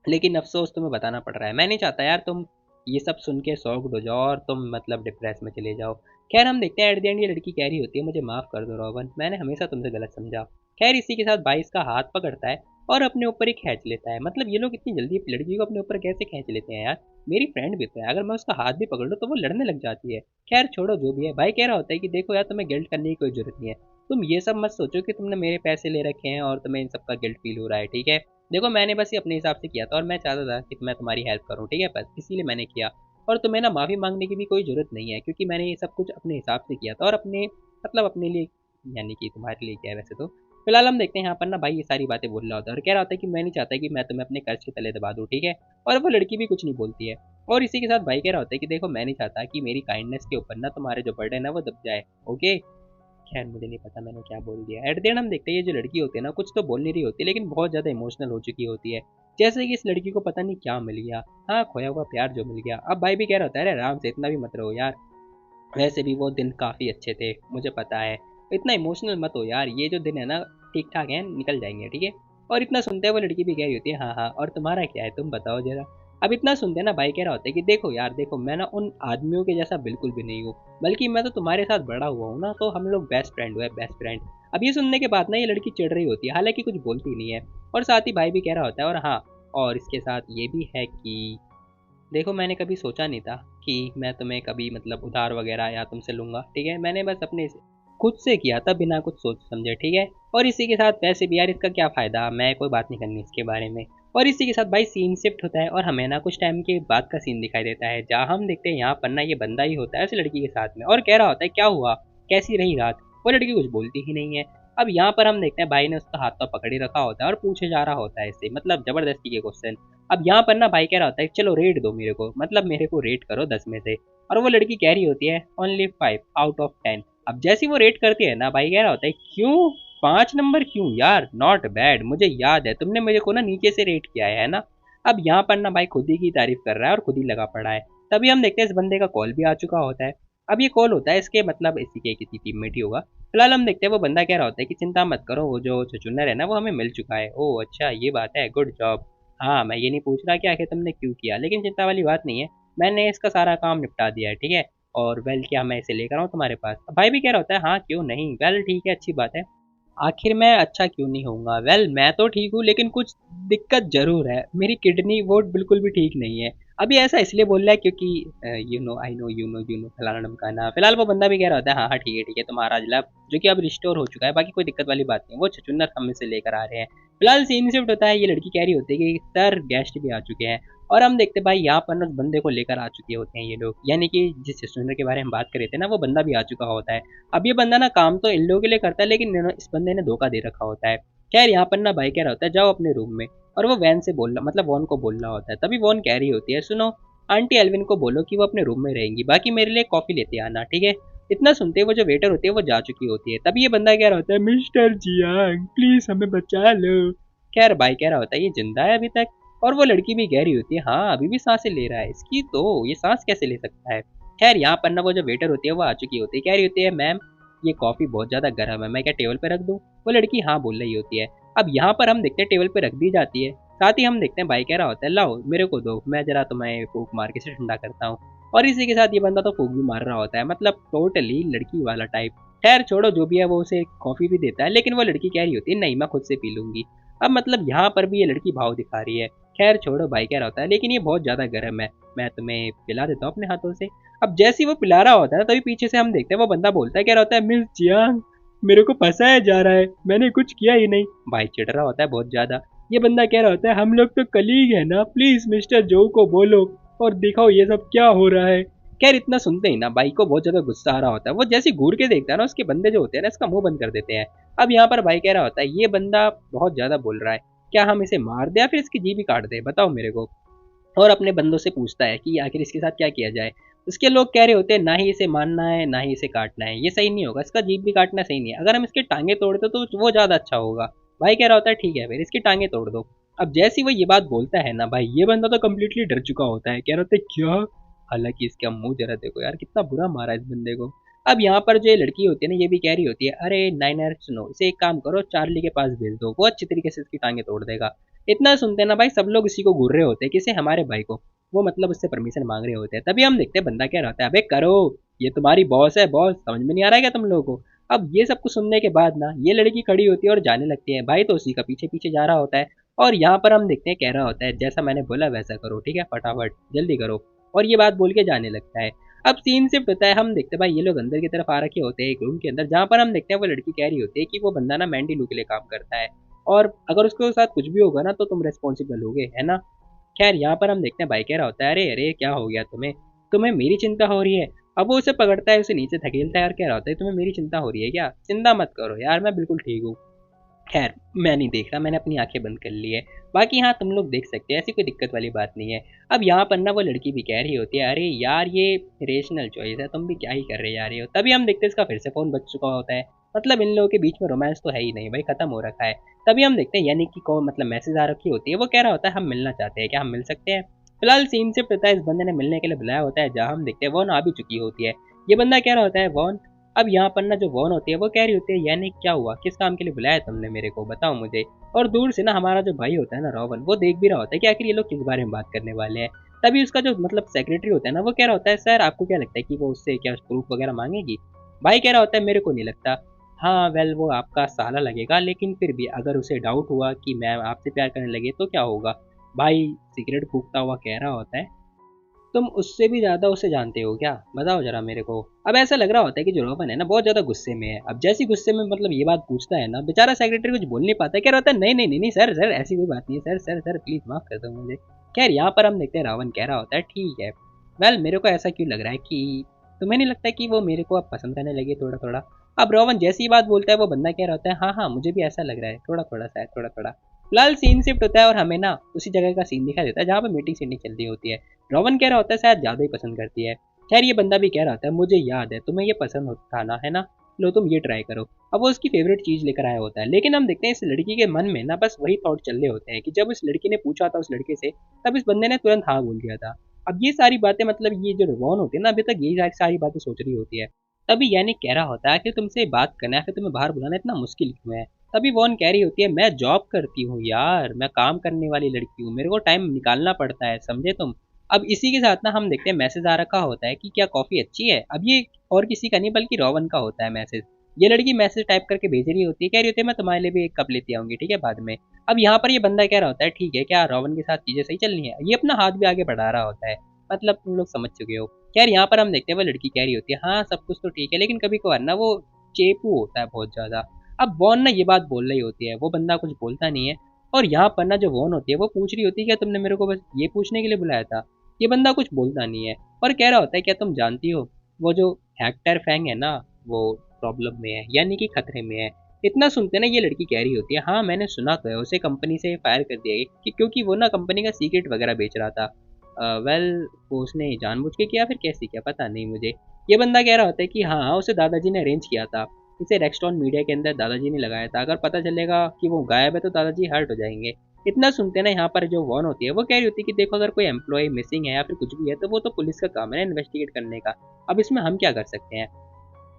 A: लेकिन अफ़सोस तुम्हें बताना पड़ रहा है। मैं नहीं चाहता यार तुम ये सब सुन के शॉक्ड हो जाओ और तुम मतलब डिप्रेस में चले जाओ। खैर हम देखते हैं एट द एंड ये लड़की कह रही होती है, मुझे माफ़ कर दो रोवन, मैंने हमेशा तुमसे गलत समझा। खैर इसी के साथ भाई इसका हाथ पकड़ता है और अपने ऊपर ही खींच लेता है। मतलब ये लोग इतनी जल्दी लड़की को अपने ऊपर कैसे खींच लेते हैं यार। मेरी फ्रेंड भी तो है, अगर मैं उसका हाथ भी पकड़ लूँ तो वो लड़ने लग जाती है। खैर छोड़ो जो भी है। भाई कह रहा होता है कि देखो यार तुम्हें गिल्ट करने की कोई ज़रूरत नहीं है। तुम ये सब मत सोचो कि तुमने मेरे पैसे ले रखे हैं और तुम्हें इन सब का गिल्ट फील हो रहा है, ठीक है। देखो मैंने बस ये अपने हिसाब से किया था और मैं चाहता था कि मैं तुम्हारी हेल्प करूँ, ठीक है, बस इसीलिए मैंने किया। और तुम्हें ना माफ़ी मांगने की भी कोई ज़रूरत नहीं है, क्योंकि मैंने ये सब कुछ अपने हिसाब से किया था और अपने मतलब अपने लिए, यानी कि तुम्हारे लिए किया है वैसे तो। फिलहाल हम देखते हैं यहाँ पर ना भाई ये सारी बातें बोल रहा होता है और कह रहा होता है कि मैं नहीं चाहता कि मैं तुम्हें अपने कर्ज के तले दबा दूँ, ठीक है। और वो लड़की भी कुछ नहीं बोलती है। और इसी के साथ भाई कह रहा होता है कि देखो मैं नहीं चाहता कि मेरी काइंडनेस के ऊपर ना तुम्हारे जो बर्डन है वो दब जाए, ओके। खैर मुझे नहीं पता मैंने क्या बोल दिया। एट द एंड हम देखते हैं ये जो लड़की होती है ना, कुछ तो बोल नहीं रही होती, लेकिन बहुत ज़्यादा इमोशनल हो चुकी होती है। जैसे कि इस लड़की को पता नहीं क्या मिल गया। हाँ, खोया हुआ प्यार जो मिल गया। अब भाई भी कह रहा होता है अरे आराम से, इतना भी मत रहो यार, वैसे भी वो दिन काफ़ी अच्छे थे, मुझे पता है। इतना इमोशनल मत हो यार, ये जो दिन है ना ठीक ठाक है, निकल जाएंगे, ठीक है। और इतना सुनते हैं वो लड़की भी कह रही होती है हाँ हाँ, और तुम्हारा क्या है तुम बताओ जरा। अब इतना सुनते हैं ना भाई कह रहा होता है कि देखो यार देखो, मैं ना उन आदमियों के जैसा बिल्कुल भी नहीं हूँ, बल्कि मैं तो तुम्हारे साथ बड़ा हुआ हूँ ना, तो हम लोग बेस्ट फ्रेंड हुए, बेस्ट फ्रेंड। अब ये सुनने के बाद ना ये लड़की चिढ़ रही होती है, हालांकि कुछ बोलती नहीं है। और साथ ही भाई भी कह रहा होता है और हाँ, और इसके साथ ये भी है कि देखो मैंने कभी सोचा नहीं था कि मैं तुम्हें कभी मतलब उधार वगैरह या तुमसे लूँगा, ठीक है। मैंने बस अपने खुद से किया था बिना कुछ सोच समझे, ठीक है। और इसी के साथ वैसे भी यार इसका क्या फ़ायदा, मैं कोई बात नहीं करनी इसके बारे में। और इसी के साथ भाई सीन शिफ्ट होता है और हमें ना कुछ टाइम के बाद का सीन दिखाई देता है, जहाँ हम देखते हैं यहाँ पर ना ये बंदा ही होता है उस लड़की के साथ में और कह रहा होता है क्या हुआ, कैसी रही रात। वो लड़की कुछ बोलती ही नहीं है। अब यहाँ पर हम देखते हैं भाई ने उसका हाथ तो पकड़ ही रखा होता है और पूछे जा रहा होता है इससे, मतलब जबरदस्ती के क्वेश्चन। अब यहाँ पर ना भाई कह रहा होता है चलो रेट दो मेरे को, मतलब मेरे को रेट करो 10 में से। और वो लड़की कह रही होती है ओनली 5 आउट ऑफ 10। अब जैसी वो रेट करती है ना, भाई कह रहा होता है क्यों 5 नंबर क्यों यार, नॉट बैड, मुझे याद है तुमने मुझे को ना नीचे से रेट किया है ना। अब यहाँ पर ना भाई खुद ही की तारीफ कर रहा है और खुद ही लगा पड़ा है। तभी हम देखते हैं इस बंदे का कॉल भी आ चुका होता है। अब ये कॉल होता है इसके, मतलब इसी के किसी टीममेट ही होगा। फिलहाल हम देखते हैं वो बंदा कह रहा होता है कि चिंता मत करो, वो जो छछूनर है ना वो हमें मिल चुका है। ओह अच्छा ये बात है, गुड जॉब। हाँ मैं ये नहीं पूछ रहा कि आखिर तुमने क्यों किया, लेकिन चिंता वाली बात नहीं है, मैंने इसका सारा काम निपटा दिया है, ठीक है। और वेल क्या मैं इसे लेकर आऊँ तुम्हारे पास। अब भाई भी कह रहा होता है हाँ क्यों नहीं, वेल ठीक है अच्छी बात है। आखिर मैं अच्छा क्यों नहीं होऊंगा, वेल मैं तो ठीक हूँ, लेकिन कुछ दिक्कत जरूर है, मेरी किडनी वोट बिल्कुल भी ठीक नहीं है। अभी ऐसा इसलिए बोल रहा है क्योंकि यू नो फलाना ढमकाना। फिलहाल वो बंदा भी कह रहा होता है हाँ हाँ ठीक है तुम्हारा लैब जो कि अब रिस्टोर हो चुका है, बाकी कोई दिक्कत वाली बात नहीं है, वो छछूंदर हम से लेकर आ रहे हैं। फिलहाल सीन शिफ्ट होता है, ये लड़की कह रही होती है कि सर गेस्ट भी आ चुके हैं। और हम देखते हैं भाई यहाँ पर ना उस बंदे को लेकर आ चुके होते हैं ये लोग, यानी कि जिस स्टूडेंट के बारे में बात कर रहे थे ना वो बंदा भी आ चुका होता है। अब ये बंदा ना काम तो इन लोगों के लिए करता है, लेकिन इस बंदे ने धोखा दे रखा होता है। खैर यहाँ पर ना भाई कह रहा होता है जाओ अपने रूम में, और वो वैन से बोल रहा मतलब वॉन को बोल रहा होता है। तभी वॉन कह रही होती है सुनो, आंटी एल्विन को बोलो कि वो अपने रूम में रहेंगी, बाकी मेरे लिए कॉफी लेते आना, ठीक है। इतना सुनते ही वो जो वेटर होती है वो जा चुकी होती है। तभी ये बंदा कह रहा होता है मिस्टर जियांग प्लीज हमें बचा लो। खैर भाई कह रहा होता है ये जिंदा है अभी तक। और वो लड़की भी कह रही होती है हाँ अभी भी सांसें ले रहा है, इसकी तो ये सांस कैसे ले सकता है। खैर यहाँ पर ना वो जो वेटर होती है वो आ चुकी होती है, कह रही होती है मैम ये कॉफी बहुत ज्यादा गर्म है, मैं क्या टेबल पे रख दूँ। वो लड़की हाँ बोल रही होती है। अब यहाँ पर हम देखते हैं टेबल पे रख दी जाती है। साथ ही हम देखते हैं भाई कह रहा होता है लाओ मेरे को दो, मैं जरा तुम्हें फूक मार के से ठंडा करता हूँ। और इसी के साथ ये बंदा तो फूक भी मार रहा होता है, मतलब टोटली लड़की वाला टाइप। खैर छोड़ो जो भी है, वो उसे कॉफी भी देता है, लेकिन वो लड़की कह रही होती है नहीं मैं खुद से पी लूंगी। अब मतलब यहाँ पर भी ये लड़की भाव दिखा रही है। खैर छोड़ो भाई कह रहा होता है लेकिन ये बहुत ज्यादा गर्म है, मैं तुम्हें पिला देता हूँ अपने हाथों से। अब जैसे ही वो पिला रहा होता है तभी पीछे से हम देखते हैं वो बंदा बोलता है, कह रहा होता है मिस जियांग मेरे को फंसाया जा रहा है, मैंने कुछ किया ही नहीं। भाई चिढ़ रहा होता है बहुत ज्यादा। ये बंदा कह रहा होता है हम लोग तो कलीग है ना, प्लीज मिस्टर जो को बोलो और दिखाओ ये सब क्या हो रहा है। खैर इतना सुनते ही ना भाई को बहुत ज्यादा गुस्सा आ रहा होता है, वो जैसे घूर के देखता है ना उसके बंदे जो होते हैं ना इसका मुंह बंद कर देते हैं। अब यहाँ पर भाई कह रहा होता है ये बंदा बहुत ज्यादा बोल रहा है, क्या हम इसे मार दे या फिर इसकी जीभ ही काट दे, बताओ मेरे को। और अपने बंदों से पूछता है कि आखिर इसके साथ क्या किया जाए। उसके लोग कह रहे होते हैं ना ही इसे मारना है ना ही इसे काटना है, ये सही नहीं होगा, इसका जीभ भी काटना सही नहीं है, अगर हम इसके टांगे तोड़ दो तो वो ज्यादा अच्छा होगा। भाई कह रहा होता है ठीक है फिर इसकी टांगे तोड़ दो। अब जैसे ही वो ये बात बोलता है ना भाई ये बंदा तो कम्प्लीटली डर चुका होता है, कह रहा होता है क्या। हालांकि इसका मुंह जरा देखो यार कितना बुरा मारा इस बंदे को। अब यहाँ पर जो ये लड़की होती है ना ये भी कह रही होती है अरे नाइन यार सुनो इसे एक काम करो चार्ली के पास भेज दो, वो अच्छी तरीके से इसकी टांगे तोड़ देगा। इतना सुनते ना भाई सब लोग इसी को घूर रहे होते हैं किसे, हमारे भाई को। वो मतलब उससे परमिशन मांग रहे होते हैं। तभी हम देखते हैं बंदा क्या रहता है अबे करो, ये तुम्हारी बॉस है बॉस, समझ में नहीं आ रहा है क्या तुम लोगों को। अब ये सब कुछ सुनने के बाद ना ये लड़की खड़ी होती है और जाने लगती है, भाई तो उसी का पीछे पीछे जा रहा होता है। और यहाँ पर हम देखते हैं कह रहा होता है जैसा मैंने बोला वैसा करो ठीक है, फटाफट जल्दी करो। और ये बात बोल के जाने लगता है। अब सीन शिफ्ट होता है, हम देखते हैं भाई ये लोग अंदर की तरफ आ रखे होते हैं एक रूम के अंदर, जहाँ पर हम देखते हैं वो लड़की कह रही होती है कि वो बंदा ना मैंडी लू के लिए काम करता है, और अगर उसके साथ कुछ भी होगा ना तो तुम रिस्पॉन्सिबल होगे है ना। खैर यहाँ पर हम देखते हैं भाई कह रहा होता है अरे अरे क्या हो गया तुम्हें, तुम्हें मेरी चिंता हो रही है। अब वो उसे पकड़ता है उसे नीचे धकेलता है और कह रहा होता है तुम्हें मेरी चिंता हो रही है क्या, चिंता मत करो यार मैं बिल्कुल ठीक हूँ। खैर मैं नहीं देख रहा, मैंने अपनी आंखें बंद कर ली है। बाकी हाँ तुम लोग देख सकते हैं, ऐसी कोई दिक्कत वाली बात नहीं है। अब यहाँ पर ना वो लड़की भी कह रही होती है अरे यार ये रेशनल चॉइस है, तुम भी क्या ही कर रहे जा रही हो। तभी हम देखते हैं इसका फिर से फोन बज चुका होता है, मतलब इन लोगों के बीच में रोमांस तो है ही नहीं भाई, खत्म हो रखा है। तभी हम देखते हैं यानी कि को मतलब मैसेज आ रखी होती है, वो कह रहा होता है हम मिलना चाहते हैं क्या हम मिल सकते हैं। फिलहाल सीन से पता है इस बंदे ने मिलने के लिए बुलाया होता है, जहाँ हम देखते हैं वॉन आ भी चुकी होती है। ये बंदा कह रहा होता है वॉन। अब यहाँ पर ना जो वॉन होती है वो कह रही होती है यानी क्या हुआ, किस काम के लिए बुलाया तुमने मेरे को, बताओ मुझे। और दूर से ना हमारा जो भाई होता है ना रोवन, वो देख भी रहा होता है कि आखिर ये लोग किस बारे में बात करने वाले हैं। तभी उसका जो मतलब सेक्रेटरी होता है ना वो कह रहा होता है सर आपको क्या लगता है कि वो उससे क्या प्रूफ वगैरह मांगेगी। भाई कह रहा होता है मेरे को नहीं लगता। हाँ वेल वो आपका साला लगेगा, लेकिन फिर भी अगर उसे डाउट हुआ कि मैं आपसे प्यार करने लगे तो क्या होगा। भाई सिगरेट फूकता हुआ कह रहा होता है तुम उससे भी ज्यादा उसे जानते हो क्या, बताओ जरा मेरे को। अब ऐसा लग रहा होता है कि जो रोहन है ना बहुत ज्यादा गुस्से में है। अब जैसी गुस्से में मतलब ये बात पूछता है ना बेचारा सेक्रेटरी कुछ बोल नहीं पाता, क्या रहता है नहीं नहीं नहीं नहीं सर सर ऐसी कोई बात नहीं है, सर सर सर प्लीज माफ कर दो मुझे। खैर यहाँ पर हम देखते हैं रावण कह रहा होता है ठीक है वेल मेरे को ऐसा क्यों लग रहा है कि तुम्हें नहीं लगता कि वो मेरे को अब पसंद करने लगे थोड़ा थोड़ा। अब रोहन जैसी बात बोलता है वो बंदा कह रहा होता है हाँ हाँ मुझे भी ऐसा लग रहा है थोड़ा थोड़ा सा थोड़ा थोड़ा। फिलहाल सीन शिफ्ट होता है और हमें ना उसी जगह का सीन दिखा देता है जहाँ पर मीटिंग सीटिंग चल रही होती है। रोवन कह रहा होता है शायद ज्यादा ही पसंद करती है। खैर ये बंदा भी कह रहा होता है मुझे याद है तुम्हें ये पसंद था ना है ना, लो तुम ये ट्राई करो। अब वो उसकी फेवरेट चीज लेकर आया होता है, लेकिन हम देखते हैं इस लड़की के मन में ना बस वही थॉट चल रहे होते हैं कि जब इस लड़की ने पूछा था उस लड़के से तब इस बंदे ने तुरंत हाँ बोल दिया था। अब ये सारी बातें मतलब ये जो रोवन होती है ना अभी तक यही सारी सारी बातें सोच रही होती है। तभी यानी कह रहा होता है कि तुमसे बात करना है फिर तुम्हें बाहर बुलाना इतना मुश्किल क्यों है। तभी वॉन कह रही होती है मैं जॉब करती हूँ यार, मैं काम करने वाली लड़की हूँ, मेरे को टाइम निकालना पड़ता है समझे तुम। अब इसी के साथ ना हम देखते हैं मैसेज आ रखा होता है कि क्या कॉफी अच्छी है। अब ये और किसी का नहीं बल्कि रोवन का होता है मैसेज। ये लड़की मैसेज टाइप करके भेज रही होती है, कह रही होती है मैं तुम्हारे लिए भी एक कप लेती आऊंगी ठीक है बाद में। अब यहाँ पर ये बंदा कह रहा होता है ठीक है क्या रोवन के साथ चीजें सही चल रही है, ये अपना हाथ भी आगे बढ़ा रहा होता है, मतलब तुम लोग समझ चुके हो। खैर यहाँ पर हम देखते हैं वो लड़की कह रही होती है हाँ सब कुछ तो ठीक है लेकिन कभी कभार ना वो चेपू होता है बहुत ज्यादा। अब बॉन ना ये बात बोल रही होती है, वो बंदा कुछ बोलता नहीं है। और यहाँ पर ना जो वॉन होती है वो पूछ रही होती है क्या तुमने मेरे को बस ये पूछने के लिए बुलाया था। ये बंदा कुछ बोलता नहीं है और कह रहा होता है क्या तुम जानती हो वो जो हेक्टर फैंग है ना वो प्रॉब्लम में है, यानी कि खतरे में है। इतना सुनते ना ये लड़की कह रही होती है हाँ मैंने सुना तो है उसे कंपनी से फायर कर दिया गया क्योंकि वो ना कंपनी का सीक्रेट वगैरह बेच रहा था। वेल वो उसने जानबूझ के किया फिर कैसे किया पता नहीं मुझे। ये बंदा कह रहा होता है कि हाँ हाँ उसे दादाजी ने अरेंज किया था, इसे रेक्सटॉन मीडिया के अंदर दादाजी ने लगाया था, अगर पता चलेगा कि वो गायब है तो दादाजी हर्ट हो जाएंगे। इतना सुनते ना यहाँ पर जो वॉन होती है वो कह रही होती है कि देखो अगर कोई एम्प्लॉय मिसिंग है या फिर कुछ भी है तो वो तो पुलिस का काम है ना इन्वेस्टिगेट करने का, अब इसमें हम क्या कर सकते हैं।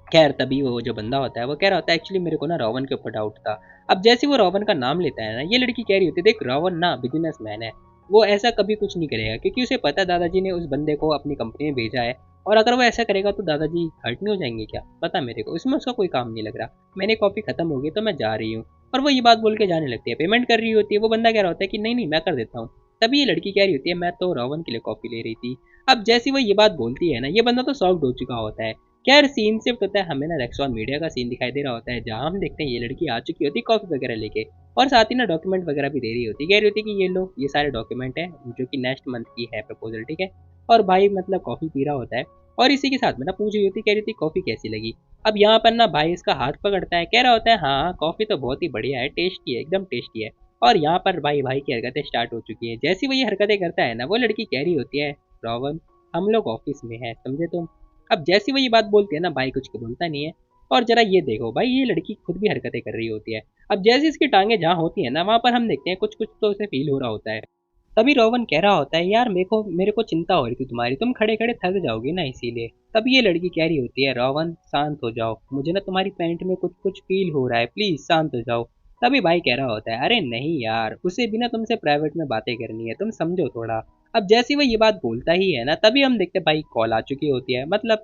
A: खैर तभी वो जो बंदा होता है वो कह रहा होता है एक्चुअली मेरे को ना रावण के ऊपर डाउट था। अब जैसे वो रावण का नाम लेता है ना ये लड़की कह रही होती है देख रावण ना बिजनेसमैन है, वो ऐसा कभी कुछ नहीं करेगा क्योंकि उसे पता है दादाजी ने उस बंदे को अपनी कंपनी में भेजा है। और अगर वो ऐसा करेगा तो दादाजी हर्ट नहीं हो जाएंगे क्या, पता मेरे को इसमें उसका कोई काम नहीं लग रहा। मैंने कॉफी खत्म हो गई तो मैं जा रही हूँ। और वो ये बात बोल के जाने लगती है, पेमेंट कर रही होती है, वो बंदा कह रहा होता है कि नहीं नहीं मैं कर देता हूँ। तभी ये लड़की कह रही होती है मैं तो रावण के लिए कॉफी ले रही थी। अब जैसी वो ये बात बोलती है ना ये बंदा तो सॉफ्ट हो चुका होता है। खैर सीन शिफ्ट होता है, हमें ना रेक्सॉन मीडिया का सीन दिखाई दे रहा होता है जहाँ हम देखते हैं ये लड़की आ चुकी होती है कॉफी वगैरह लेके। और साथ ही ना डॉक्यूमेंट वगैरह भी दे रही होती है, कह रही होती है कि ये लो ये सारे डॉक्यूमेंट है जो कि नेक्स्ट मंथ की है प्रपोजल, ठीक है। और भाई मतलब कॉफी पी रहा होता है और इसी के साथ में ना पूछ रही होती, कह रही थी कॉफी कैसी लगी। अब यहाँ पर ना भाई इसका हाथ पकड़ता है, कह रहा होता है हाँ कॉफी तो बहुत ही बढ़िया है, टेस्टी है, एकदम टेस्टी है। और यहाँ पर भाई भाई की हरकतें स्टार्ट हो चुकी है, जैसी वो ये हरकतें करता है ना वो लड़की कह रही होती है रोवन हम लोग ऑफिस में है समझे तुम। अब जैसी वो ये बात बोलती है ना भाई कुछ बोलता नहीं है। और जरा ये देखो भाई ये लड़की खुद भी हरकतें कर रही होती है। अब जैसे इसकी टांगे जहाँ होती है ना वहां पर हम देखते हैं कुछ कुछ तो उसे फील हो रहा होता है। तभी रोवन कह रहा होता है यार मेरे को चिंता हो रही थी तुम्हारी, तुम खड़े खड़े थक जाओगे ना इसीलिए। तभी ये लड़की कह रही होती है रोवन शांत हो जाओ, मुझे ना तुम्हारी पैंट में कुछ कुछ फील हो रहा है, प्लीज शांत हो जाओ। तभी भाई कह रहा होता है अरे नहीं यार उसे भी ना तुमसे प्राइवेट में बातें करनी है, तुम समझो थोड़ा। अब जैसी वो ये बात बोलता ही है ना तभी हम देखते हैं भाई कॉल आ चुकी होती है, मतलब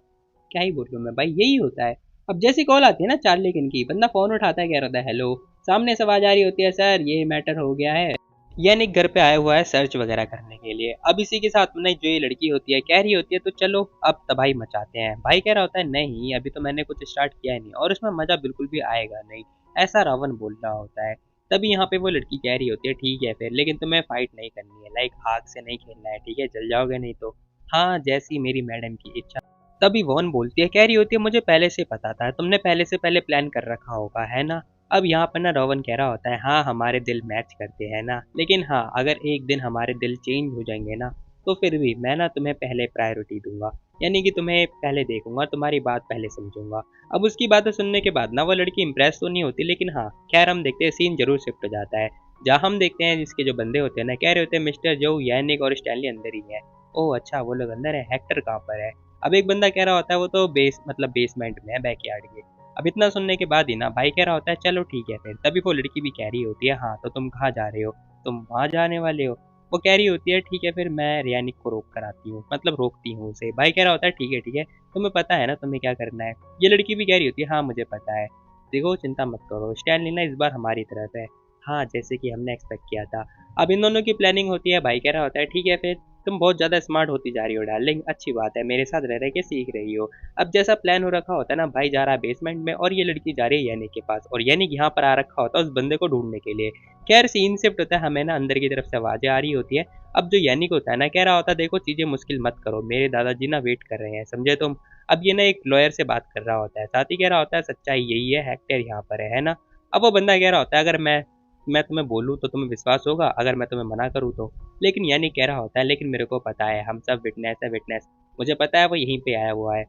A: क्या ही बोलूँ मैं भाई यही होता है। अब जैसी कॉल आती है ना चार्ली की, बंदा फोन उठाता है, कह रहा था हेलो। सामने से आवाज आ रही होती है सर ये मैटर हो गया है, यानी घर पे आया हुआ है सर्च वगैरह करने के लिए। अब इसी के साथ में जो ये लड़की होती है कह रही होती है तो चलो अब तबाही मचाते हैं। भाई कह रहा होता है नहीं अभी तो मैंने कुछ स्टार्ट किया ही नहीं और उसमें मजा बिल्कुल भी आएगा नहीं, ऐसा रावण बोल रहा होता है। तभी यहाँ पे वो लड़की कह रही होती है ठीक है फिर लेकिन तुम्हें फाइट नहीं करनी है, लाइक आग से नहीं खेलना है, ठीक है जल जाओगे नहीं तो। हाँ जैसी मेरी मैडम की इच्छा। तभी वॉन बोलती है, कह रही होती है मुझे पहले से पता था, तुमने पहले से पहले प्लान कर रखा होगा है ना। अब यहाँ पर ना रोवन कह रहा होता है हाँ हमारे दिल मैच करते हैं ना, लेकिन हाँ अगर एक दिन हमारे दिल चेंज हो जाएंगे ना तो फिर भी मैं ना तुम्हें पहले प्रायोरिटी दूंगा, यानी कि तुम्हें पहले देखूंगा, तुम्हारी बात पहले समझूंगा। अब उसकी बातें सुनने के बाद ना वो लड़की इंप्रेस तो नहीं होती, लेकिन हाँ खैर हम देखते हैं सीन जरूर शिफ्ट हो जाता है जहाँ हम देखते हैं जिसके जो बंदे होते हैं ना कह रहे होते हैं मिस्टर जो यानिक और स्टैनली अंदर ही है। ओह अच्छा वो लोग अंदर है, हेक्टर कहाँ पर है। अब एक बंदा कह रहा होता है वो तो बेसमेंट में है बैकयार्ड के। अब इतना सुनने के बाद ही ना भाई कह रहा होता है चलो ठीक है फिर। तभी वो लड़की भी कह रही होती है हाँ तो तुम कहाँ जा रहे हो, तुम वहाँ जाने वाले हो। वो कह रही होती है ठीक है फिर मैं रियानिक को रोक कर आती हूँ, मतलब रोकती हूँ उसे। भाई कह रहा होता है ठीक है तुम्हें पता है ना तुम्हें क्या करना है। ये लड़की भी कह रही होती है हाँ मुझे पता है, देखो चिंता मत करो स्टैनली ना इस बार हमारी तरफ है, हाँ जैसे कि हमने एक्सपेक्ट किया था। अब इन दोनों की प्लानिंग होती है। भाई कह रहा होता है ठीक है फिर तुम बहुत ज़्यादा स्मार्ट होती जा रही हो डार्लिंग, अच्छी बात है मेरे साथ रह रह के सीख रही हो। अब जैसा प्लान हो रखा होता है ना भाई जा रहा है बेसमेंट में और ये लड़की जा रही है यानिक के पास और यानिक यहाँ पर आ रखा होता है उस बंदे को ढूंढने के लिए। खैर सीन शिफ्ट होता है, हमें ना अंदर की तरफ से आवाजें आ रही होती है। अब जो यानिक होता है ना कह रहा होता है देखो चीजें मुश्किल मत करो, मेरे दादाजी ना वेट कर रहे हैं समझे तुम। अब ये ना एक लॉयर से बात कर रहा होता है, साथ ही कह रहा होता है सच्चाई यही है हेक्टर यहाँ पर है ना। अब वो बंदा कह रहा होता है अगर मैं तुम्हें बोलूँ तो तुम्हें विश्वास होगा, अगर मैं तुम्हें मना करूँ तो। लेकिन यानी कह रहा होता है लेकिन मेरे को पता है हम सब विटनेस है विटनेस, मुझे पता है वो यहीं पे आया हुआ है।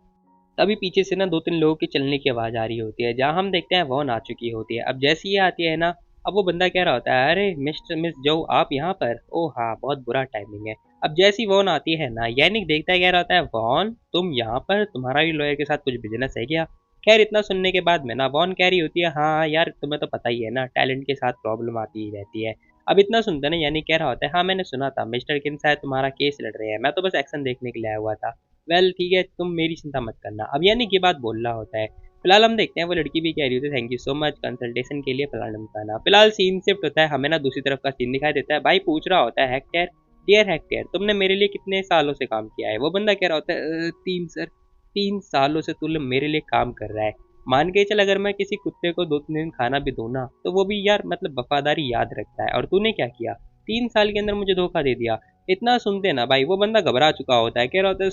A: तभी पीछे से ना दो तीन लोगों के चलने की आवाज़ आ रही होती है जहाँ हम देखते हैं वॉन आ चुकी होती है। अब जैसे ही ये आती है ना अब वो बंदा कह रहा होता है अरे मिस्टर मिस जो आप यहाँ पर, ओह हाँ बहुत बुरा टाइमिंग है। अब जैसी वॉन आती है ना यानिक देखता है, कह रहा होता है वॉन तुम यहाँ पर, तुम्हारा भी लॉयर के साथ कुछ बिजनेस है क्या। खैर इतना सुनने के बाद में ना वॉन कह रही होती है हाँ यार तुम्हें तो पता ही है ना टैलेंट के साथ प्रॉब्लम आती ही रहती है। अब इतना सुनते ना यानी कह रहा होता है हाँ मैंने सुना था मिस्टर किन शायद तुम्हारा केस लड़ रहे हैं, मैं तो बस एक्शन देखने के लिए आया हुआ था। वेल ठीक है तुम मेरी चिंता मत करना। अब यानी की बात बोल रहा होता है। फिलहाल हम देखते हैं वो लड़की भी कह रही होती है thank you so much consultation के लिए फलाना बताना। फिलहाल सीन शिफ्ट होता है, हमें ना दूसरी तरफ का सीन दिखाई देता है। भाई पूछ रहा होता है हेक्टर डियर हेक्टर तुमने मेरे लिए कितने सालों से काम किया है। वो बंदा कह रहा होता है 3 सर, 3 सालों से तुम मेरे लिए काम कर रहा है, मान के चल, अगर मैं किसी कुत्ते को 2-3 दिन खाना भी दूँ ना, तो वो भी यार मतलब वफादारी याद रखता है। और तूने क्या किया? 3 साल के अंदर मुझे धोखा दे दिया। इतना सुनते ना भाई वो बंदा घबरा चुका होता है, कह रहा होता है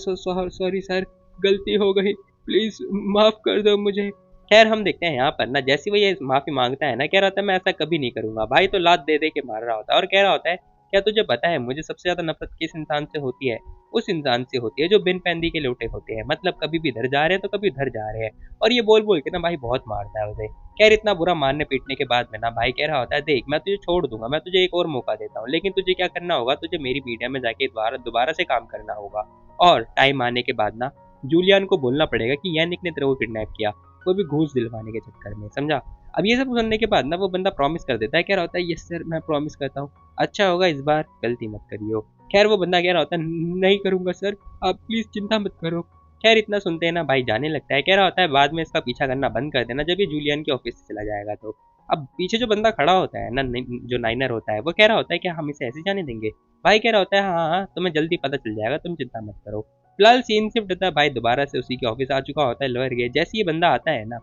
A: सॉरी सर, गलती हो गई, प्लीज माफ कर दो मुझे। खैर हम देखते हैं यहाँ पर ना, जैसे वो ये माफी मांगता है ना, कह रहा होता है मैं ऐसा कभी नहीं करूंगा। भाई तो लात दे दे के मार रहा होता है और कह रहा होता है क्या तुझे पता है मुझे सबसे ज्यादा नफरत किस इंसान से होती है? उस इंसान से होती है जो बिन पैंदी के लोटे होते हैं, मतलब कभी भी इधर जा रहे हैं तो कभी उधर जा रहे हैं। और ये बोल बोल के ना भाई बहुत मारता है उसे। खैर इतना बुरा मारने पीटने के बाद में ना भाई कह रहा होता है देख मैं तुझे छोड़ दूंगा, मैं तुझे एक और मौका देता हूँ, लेकिन तुझे क्या करना होगा, तुझे मेरी मीडिया में जाके दोबारा दोबारा से काम करना होगा। और टाइम आने के बाद ना जूलियन को बोलना पड़ेगा कि यानिक ने तेरे को किडनैप किया, वो भी घूस दिलवाने के चक्कर में, समझा? अब ये सब सुनने के बाद ना वो बंदा प्रॉमिस कर देता है, कह रहा होता है यस सर मैं प्रॉमिस करता हूँ, अच्छा होगा इस बार गलती मत करियो। खैर वो बंदा कह रहा होता है नहीं करूंगा सर, आप प्लीज चिंता मत करो। खैर इतना सुनते हैं ना भाई जाने लगता है, कह रहा होता है बाद में इसका पीछा करना बंद कर देना जब ये जूलियन के ऑफिस से चला जाएगा तो। अब पीछे जो बंदा खड़ा होता है ना, जो नाइनर होता है, वो कह रहा होता है क्या हम इसे ऐसे जाने देंगे? भाई कह रहा होता है हाँ हाँ तुम्हें जल्दी पता चल जाएगा, तुम चिंता मत करो। फिलहाल सीन शिफ्ट होता है, भाई दोबारा से उसी के ऑफिस आ चुका होता है लोअर गेट। जैसे ये बंदा आता है ना,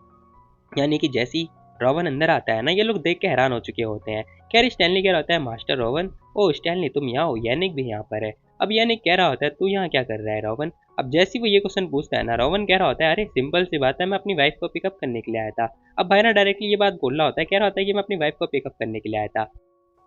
A: यानी कि जैसे ही रोवन अंदर आता है ना, ये लोग देख के हैरान हो चुके होते हैं। खैर स्टैनली कह रहा होता है मास्टर रोवन, ओ स्टैनली तुम यहाँ हो, यानिक भी यहाँ पर है। अब यानिक कह रहा होता है तू यहाँ क्या कर रहा है रोवन? अब जैसे ही वो ये क्वेश्चन पूछता है ना, रोवन कह रहा होता है अरे सिंपल सी बात है, मैं अपनी वाइफ को पिकअप करने के लिए आया था। अब भाई ना डायरेक्टली ये बात बोल रहा होता है, कह रहा होता है कि मैं अपनी वाइफ को पिकअप करने के लिए आया था।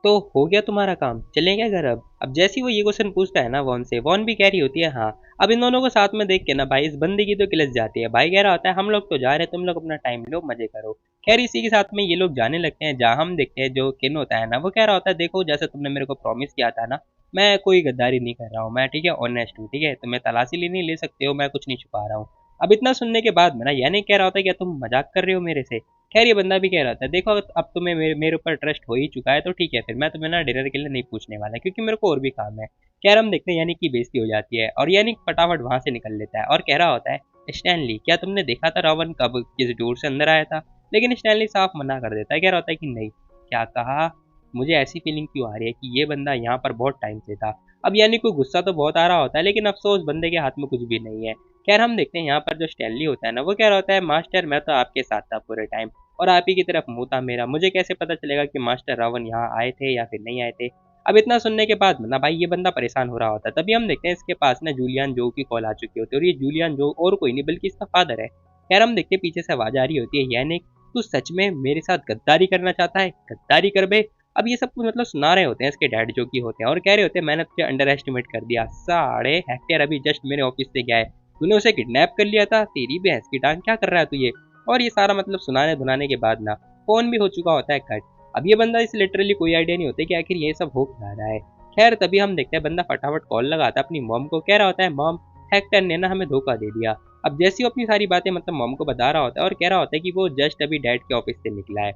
A: तो हो गया तुम्हारा काम, चलें क्या घर अब जैसे ही वो ये क्वेश्चन पूछता है ना वॉन से, वॉन भी कह रही होती है हाँ। अब इन दोनों को साथ में देख के ना भाई इस बंदे की तो किलस जाती है। भाई कह रहा होता है हम लोग तो जा रहे हैं, तुम लोग अपना टाइम लो मजे करो। खैर इसी के साथ में ये लोग जाने लगते हैं, जहाँ हम देखते हैं जो किन होता है ना, वो कह रहा होता है देखो जैसे तुमने मेरे को प्रॉमिस किया था ना, मैं कोई गद्दारी नहीं कर रहा हूँ, मैं ठीक है ऑनेस्ट हूँ, ठीक है तुम्हें तलाशी लेनी ले सकते हो, मैं कुछ नहीं छुपा रहा हूँ। अब इतना सुनने के बाद में ना यानी कह रहा होता है क्या तुम मजाक कर रहे हो मेरे से? खैर ये बंदा भी कह रहा था देखो अब तुम्हें मेरे ऊपर ट्रस्ट हो ही चुका है तो ठीक है, फिर मैं तुम्हें ना डिनर के लिए नहीं पूछने वाला क्योंकि मेरे को और भी काम है। खैर हम देखते हैं यानी कि बेइज्जती हो जाती है और यानी फटाफट वहां से निकल लेता है और कह रहा होता है स्टैनली क्या तुमने देखा था रावण कब किस डोर से अंदर आया था? लेकिन स्टैनली साफ मना कर देता है, कह रहा होता है कि नहीं। क्या कहा? मुझे ऐसी फीलिंग क्यों आ रही है कि ये बंदा यहाँ पर बहुत टाइम से था। अब यानी कोई गुस्सा तो बहुत आ रहा होता है, लेकिन अफसोस बंदे के हाथ में कुछ भी नहीं है। खैर हम देखते हैं यहाँ पर जो स्टैनली होता है ना, वो कह रहा होता है मास्टर मैं तो आपके साथ था पूरे टाइम और आप ही की तरफ मुंह था मेरा, मुझे कैसे पता चलेगा कि मास्टर रावण यहाँ आए थे या फिर नहीं आए थे? अब इतना सुनने के बाद में ना भाई ये बंदा परेशान हो रहा होता है, तभी हम देखते हैं इसके पास ना जूलियन जो की कॉल आ चुकी होती है और ये जूलियन जो और कोई नहीं बल्कि इसका फादर है। खैर हम देखते हैं पीछे से आवाज आ रही होती है यानी तू सच में मेरे साथ गद्दारी करना चाहता है? गद्दारी कर बे। अब ये सब कुछ मतलब सुना रहे होते हैं इसके डैड जो की होते हैं और कह रहे होते हैं मैंने तुझे अंडर एस्टिमेट कर दिया, साढ़े हेक्टेयर अभी जस्ट मेरे ऑफिस से गया है, तूने उसे किडनैप कर लिया था, तेरी भैंस की टांग, क्या कर रहा है तू ये? और ये सारा मतलब सुनाने धुनाने के बाद ना फोन भी हो चुका होता है कट। अब ये बंदा इसे लिटरली कोई आइडिया नहीं होता कि आखिर ये सब हो क्या रहा है। खैर तभी हम देखते हैं बंदा फटाफट कॉल लगाता है अपनी मॉम को, कह रहा होता है मॉम हेक्टर ने ना हमें धोखा दे दिया। अब जैसे ही अपनी सारी बातें मतलब मॉम को बता रहा होता है और कह रहा होता है कि वो जस्ट अभी डैड के ऑफिस से निकला है।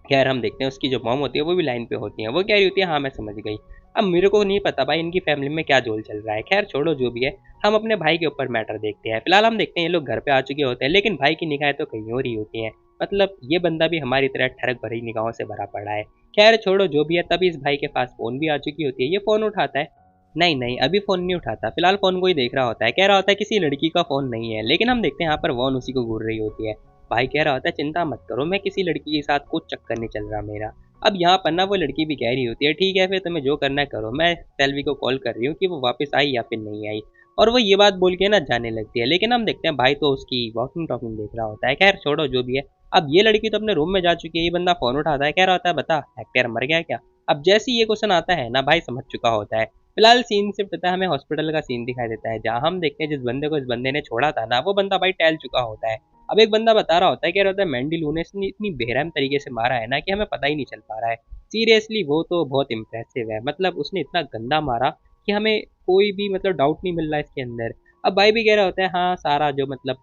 A: खैर हम देखते हैं उसकी जो मॉम होती है वो भी लाइन पे होती है, वो कह रही होती है हाँ मैं समझ गई। अब मेरे को नहीं पता भाई इनकी फैमिली में क्या जोल चल रहा है, खैर छोड़ो जो भी है, हम अपने भाई के ऊपर मैटर देखते हैं। फिलहाल हम देखते हैं ये लोग घर पे आ चुके होते हैं, लेकिन भाई की निगाहें तो कहीं और ही होती हैं। मतलब ये बंदा भी हमारी तरह ठरक भरी निगाहों से भरा पड़ा है। खैर छोड़ो जो भी है, तभी इस भाई के पास फोन भी आ चुकी होती है, ये फोन उठाता है। नहीं नहीं अभी फोन नहीं उठाता, फिलहाल फोन को ही देख रहा होता है, कह रहा होता है किसी लड़की का फोन नहीं है। लेकिन हम देखते हैं यहाँ पर वॉन उसी को घूर रही होती है। भाई कह रहा होता है चिंता मत करो, मैं किसी लड़की के साथ कुछ चक्कर नहीं चल रहा मेरा। अब यहाँ पर ना वो लड़की भी कह रही होती है ठीक है फिर तुम्हें जो करना है करो, मैं सेल्वी को कॉल कर रही हूँ कि वो वापस आई या फिर नहीं आई। और वो ये बात बोल के ना जाने लगती है, लेकिन हम देखते हैं भाई तो उसकी वॉकिंग टॉकिंग देख रहा होता है। खैर छोड़ो जो भी है, अब ये लड़की तो अपने रूम में जा चुकी है, ये बंदा फोन उठाता है, कह रहा होता है बता हेक्टेयर मर गया क्या? अब जैसे ही ये क्वेश्चन आता है ना भाई समझ चुका होता है। फिलहाल सीन शिफ्ट होता है, हमें हॉस्पिटल का सीन दिखाई देता है, जहाँ हम देखते हैं जिस बंदे को इस बंदे ने छोड़ा था ना, वो बंदा भाई टहल चुका होता है। अब एक बंदा बता रहा होता है, कह रहा होता है मैंडी लू ने इतनी बेरहम तरीके से मारा है ना कि हमें पता ही नहीं चल पा रहा है। सीरियसली वो तो बहुत इम्प्रेसिव है, मतलब उसने इतना गंदा मारा कि हमें कोई भी मतलब डाउट नहीं मिल रहा है इसके अंदर। अब भाई भी कह रहा होता है हाँ सारा जो मतलब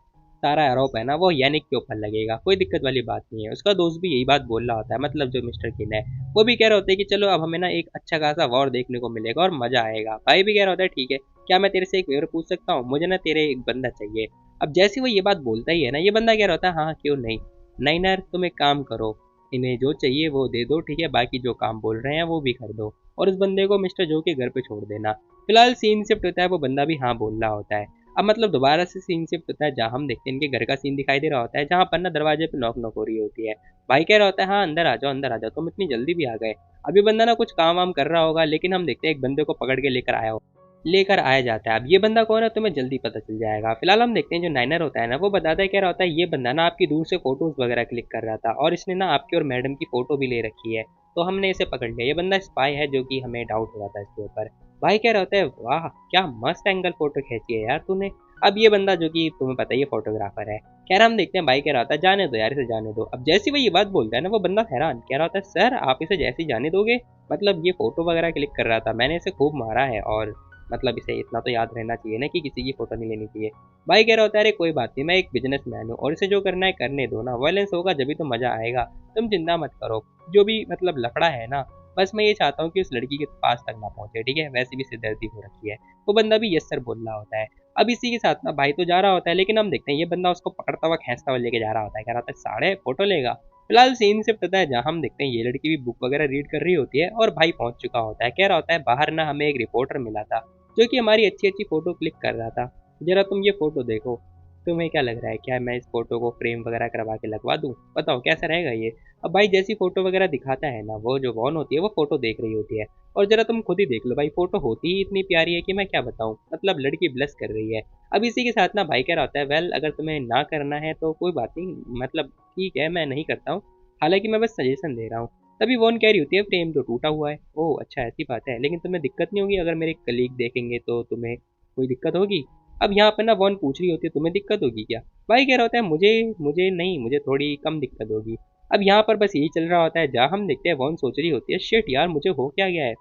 A: सारा आरोप है ना वो यानिक के ऊपर लगेगा, कोई दिक्कत वाली बात नहीं है। उसका दोस्त भी यही बात बोल रहा होता है, मतलब जो मिस्टर किन है वो भी कह रहा होता है कि चलो अब हमें ना एक अच्छा खासा वॉर देखने को मिलेगा और मजा आएगा। भाई भी कह रहा होता है ठीक है, क्या मैं तेरे से एक फेवर पूछ सकता हूँ, मुझे ना तेरे एक बंदा चाहिए। अब जैसे वो ये बात बोलता ही है ना, ये बंदा कह रहा होता है हाँ क्यों नहीं। नहीं ना तुम एक काम करो, इन्हें जो चाहिए वो दे दो, ठीक है बाकी जो काम बोल रहे हैं वो भी कर दो और इस बंदे को मिस्टर जो के घर पे छोड़ देना। फिलहाल सीन शिफ्ट होता है, वो बंदा भी हाँ बोल रहा होता है। अब मतलब दोबारा से सीन शिफ्ट होता है जहाँ हम देखते हैं इनके घर का सीन दिखाई दे रहा होता है, जहाँ पर ना दरवाजे पे नॉक नॉक हो रही होती है। भाई कह रहा होता है हाँ अंदर आ जाओ अंदर आ जाओ, तुम इतनी जल्दी भी आ गए। अभी बंदा ना कुछ काम वाम कर रहा होगा, लेकिन हम देखते हैं एक बंदे को पकड़ के लेकर आया जाता है। अब ये बंदा कौन है तुम्हें जल्दी पता चल जाएगा। फिलहाल हम देखते हैं जो नाइनर होता है ना, वो बताता है कह रहा होता है ये बंदा ना आपकी दूर से फोटोज वगैरह क्लिक कर रहा था, और इसने ना आपकी और मैडम की फोटो भी ले रखी है, तो हमने इसे पकड़ लिया। ये बंदा स्पाई है, जो कि हमें डाउट हो रहा था इसके ऊपर। भाई कह रहा होता है वाह क्या मस्त एंगल फोटो खींची है यार तूने। अब ये बंदा जो कि तुम्हें पता ही है फोटोग्राफर है, कह रहा हम देखते हैं। भाई कह रहा होता है जाने दो यार इसे जाने दो। अब जैसे ही वो ये बात बोलता है ना, वो बंदा हैरान कह रहा होता है सर आप इसे जैसे ही जाने दोगे, मतलब ये फोटो वगैरह क्लिक कर रहा था, मैंने इसे खूब मारा है, और मतलब इसे इतना तो याद रहना चाहिए ना कि किसी की फोटो नहीं लेनी चाहिए। भाई कह रहा होता है अरे कोई बात नहीं, मैं एक बिजनेसमैन हूँ और इसे जो करना है करने दो ना, वायलेंस होगा जब भी तो मजा आएगा, तुम चिंता मत करो। जो भी मतलब लफड़ा है ना, बस मैं ये चाहता हूँ कि उस लड़की के पास तक ना पहुंचे, ठीक है, वैसे भी सिरदर्दी हो रखी है। वो बंदा भी यस सर बोल रहा होता है। अब इसी के साथ ना भाई तो जा रहा होता है, लेकिन हम देखते हैं ये बंदा उसको पकड़ता हुआ खींचता हुआ लेके जा रहा होता है, कह रहा होता है साढ़े फोटो लेगा। फिलहाल सीन से पता है जहाँ हम देखते हैं ये लड़की भी बुक वगैरह रीड कर रही होती है, और भाई पहुंच चुका होता है। कह रहा होता है बाहर ना हमें एक रिपोर्टर मिला था, जो कि हमारी अच्छी अच्छी फोटो क्लिक कर रहा था। जरा तुम ये फोटो देखो, तुम्हें क्या लग रहा है, क्या मैं इस फोटो को फ्रेम वगैरह करवा के लगवा दूं, बताओ कैसा रहेगा ये। अब भाई जैसी फोटो वगैरह दिखाता है ना, वो जो वॉन होती है वो फोटो देख रही होती है, और जरा तुम खुद ही देख लो भाई, फोटो होती ही इतनी प्यारी है कि मैं क्या बताऊं, मतलब लड़की ब्लश कर रही है। अब इसी के साथ ना भाई कह रहा होता है वेल अगर तुम्हें ना करना है तो कोई बात नहीं, मतलब ठीक है मैं नहीं करता हूँ, हालांकि मैं बस सजेशन दे रहा हूँ। तभी वॉन कह रही होती है फ्रेम तो टूटा हुआ है। ओह अच्छा ऐसी बात है, लेकिन तुम्हें दिक्कत नहीं होगी अगर मेरे कलीग देखेंगे तो तुम्हें कोई दिक्कत होगी। अब यहाँ पर ना वॉन पूछ रही होती है तुम्हें दिक्कत होगी क्या। भाई कह रहा होता है मुझे मुझे नहीं, मुझे थोड़ी कम दिक्कत होगी। अब यहाँ पर बस यही चल रहा होता है जहाँ हम देखते हैं वॉन सोच रही होती है शिट यार मुझे हो क्या गया है,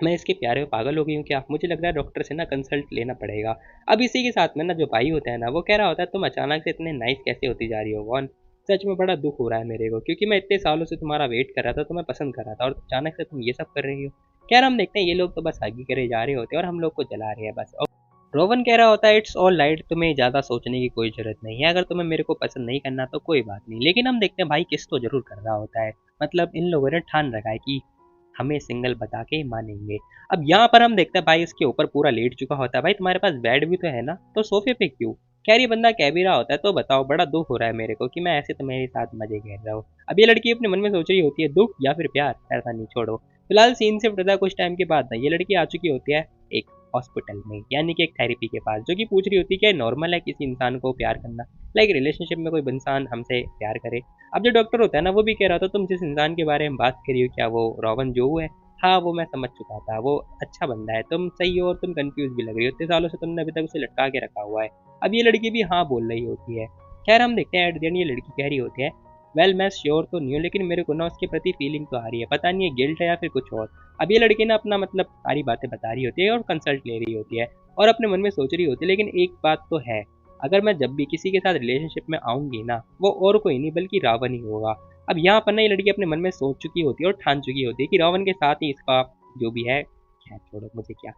A: मैं इसके प्यारे में पागल हो गई हूँ क्या, मुझे लग रहा है डॉक्टर से ना कंसल्ट लेना पड़ेगा। अब इसी के साथ में ना जो भाई होता है ना, वो कह रहा होता है तुम अचानक से इतने नाइस कैसे होती जा रही हो वॉन, सच में बड़ा दुख हो रहा है मेरे को, क्योंकि मैं इतने सालों से तुम्हारा वेट कर रहा था, तुम्हें पसंद कर रहा था, और अचानक से तुम ये सब कर रही हो। कह रहा हम देखते हैं ये लोग तो बस आगे करे जा रहे होते हैं और हम लोग को जला रहे हैं बस। और रोवन कह रहा होता है इट्स ऑल राइट, तुम्हें ज़्यादा सोचने की कोई ज़रूरत नहीं है, अगर तुम्हें मेरे को पसंद नहीं करना तो कोई बात नहीं। लेकिन हम देखते हैं भाई किस तो ज़रूर कर रहा होता है, मतलब इन लोगों ने ठान रखा है कि हमें सिंगल बता के ही मानेंगे। अब यहाँ पर हम देखते हैं भाई इसके ऊपर पूरा लेट चुका होता है। भाई तुम्हारे पास बेड भी तो है ना, तो सोफे पे क्यों। कैरी बंदा कह भी रहा होता है तो बताओ बड़ा दुख हो रहा है मेरे को कि मैं ऐसे तुम्हारे साथ मजे कर रहा हूँ। अब ये लड़की अपने मन में सोच रही होती है दुख या फिर प्यार, ऐसा नहीं छोड़ो। फिलहाल सीन से पता है कुछ टाइम के बाद ना ये लड़की आ चुकी होती है एक हॉस्पिटल में, यानी कि एक थेरेपी के पास, जो कि पूछ रही होती है क्या नॉर्मल है किसी इंसान को प्यार करना, लाइक रिलेशनशिप में कोई इंसान हमसे प्यार करे। अब जो डॉक्टर होता है ना, वो भी कह रहा था तुम जिस इंसान के बारे में बात कर रही हो क्या वो रोवन जो है। हाँ वो मैं समझ चुका था, वो अच्छा बंदा है, तुम सही हो और तुम कंफ्यूज भी लग रही हो, इतने सालों से तुमने अभी तक उसे लटका के रखा हुआ है। अब ये लड़की भी हाँ बोल रही होती है। खैर हम देखते हैं एट द एंड ये लड़की कह रही होती है वेल मैं श्योर तो नहीं हूँ, लेकिन मेरे को ना उसके प्रति फीलिंग तो आ रही है, पता नहीं है गिल्ट है या फिर कुछ और। अब ये लड़की ना अपना मतलब सारी बातें बता रही होती है और कंसल्ट ले रही होती है, और अपने मन में सोच रही होती है लेकिन एक बात तो है, अगर मैं जब भी किसी के साथ रिलेशनशिप में आऊंगी ना, वो और कोई नहीं बल्कि रावण ही होगा। अब यहाँ पर ना ये लड़की अपने मन में सोच चुकी होती है और ठान चुकी होती है कि रावण के साथ ही इसका जो भी है, खैर छोड़ो मुझे क्या।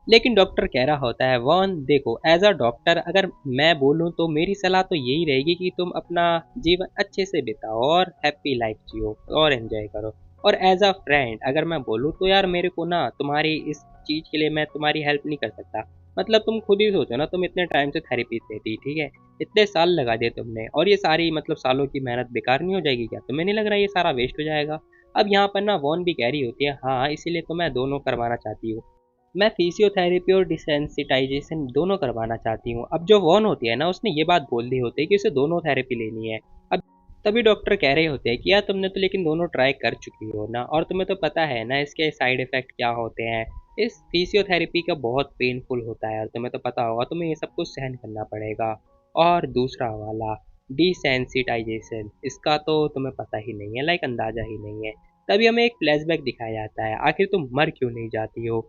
A: लेकिन डॉक्टर कह रहा होता है वॉन देखो एज अ डॉक्टर अगर मैं बोलूँ तो मेरी सलाह तो यही रहेगी कि तुम अपना जीवन अच्छे से बिताओ और हैप्पी लाइफ जियो और एंजॉय करो। और एज अ फ्रेंड अगर मैं बोलूँ तो यार मेरे को ना तुम्हारी इस चीज़ के लिए मैं तुम्हारी हेल्प नहीं कर सकता। मतलब तुम खुद ही सोचो ना, तुम इतने टाइम से थेरेपी देती ठीक है, इतने साल लगा दिए तुमने, और ये सारी मतलब सालों की मेहनत बेकार नहीं हो जाएगी क्या, तुम्हें नहीं लग रहा ये सारा वेस्ट हो जाएगा। अब यहाँ पर ना वॉन भी कह रही होती है हाँ इसीलिए तो मैं दोनों करवाना चाहती हूँ, मैं फिजियोथेरेपी और डिसेंसिटाइजेशन दोनों करवाना चाहती हूँ। अब जो वॉन होती है ना, उसने ये बात बोल दी होती है कि उसे दोनों थेरेपी लेनी है। अब तभी डॉक्टर कह रहे होते हैं कि यार तुमने तो लेकिन दोनों ट्राई कर चुकी हो ना, और तुम्हें तो पता है ना इसके साइड इफेक्ट क्या होते हैं। इस फिजियोथेरेपी का बहुत पेनफुल होता है और तुम्हें तो पता होगा, तुम्हें ये सब कुछ सहन करना पड़ेगा। और दूसरा वाला डिसेंसिटाइजेशन, इसका तो तुम्हें पता ही नहीं है, लाइक अंदाजा ही नहीं है। तभी हमें एक फ्लैशबैक दिखाया जाता है, आखिर तुम मर क्यों नहीं जाती हो।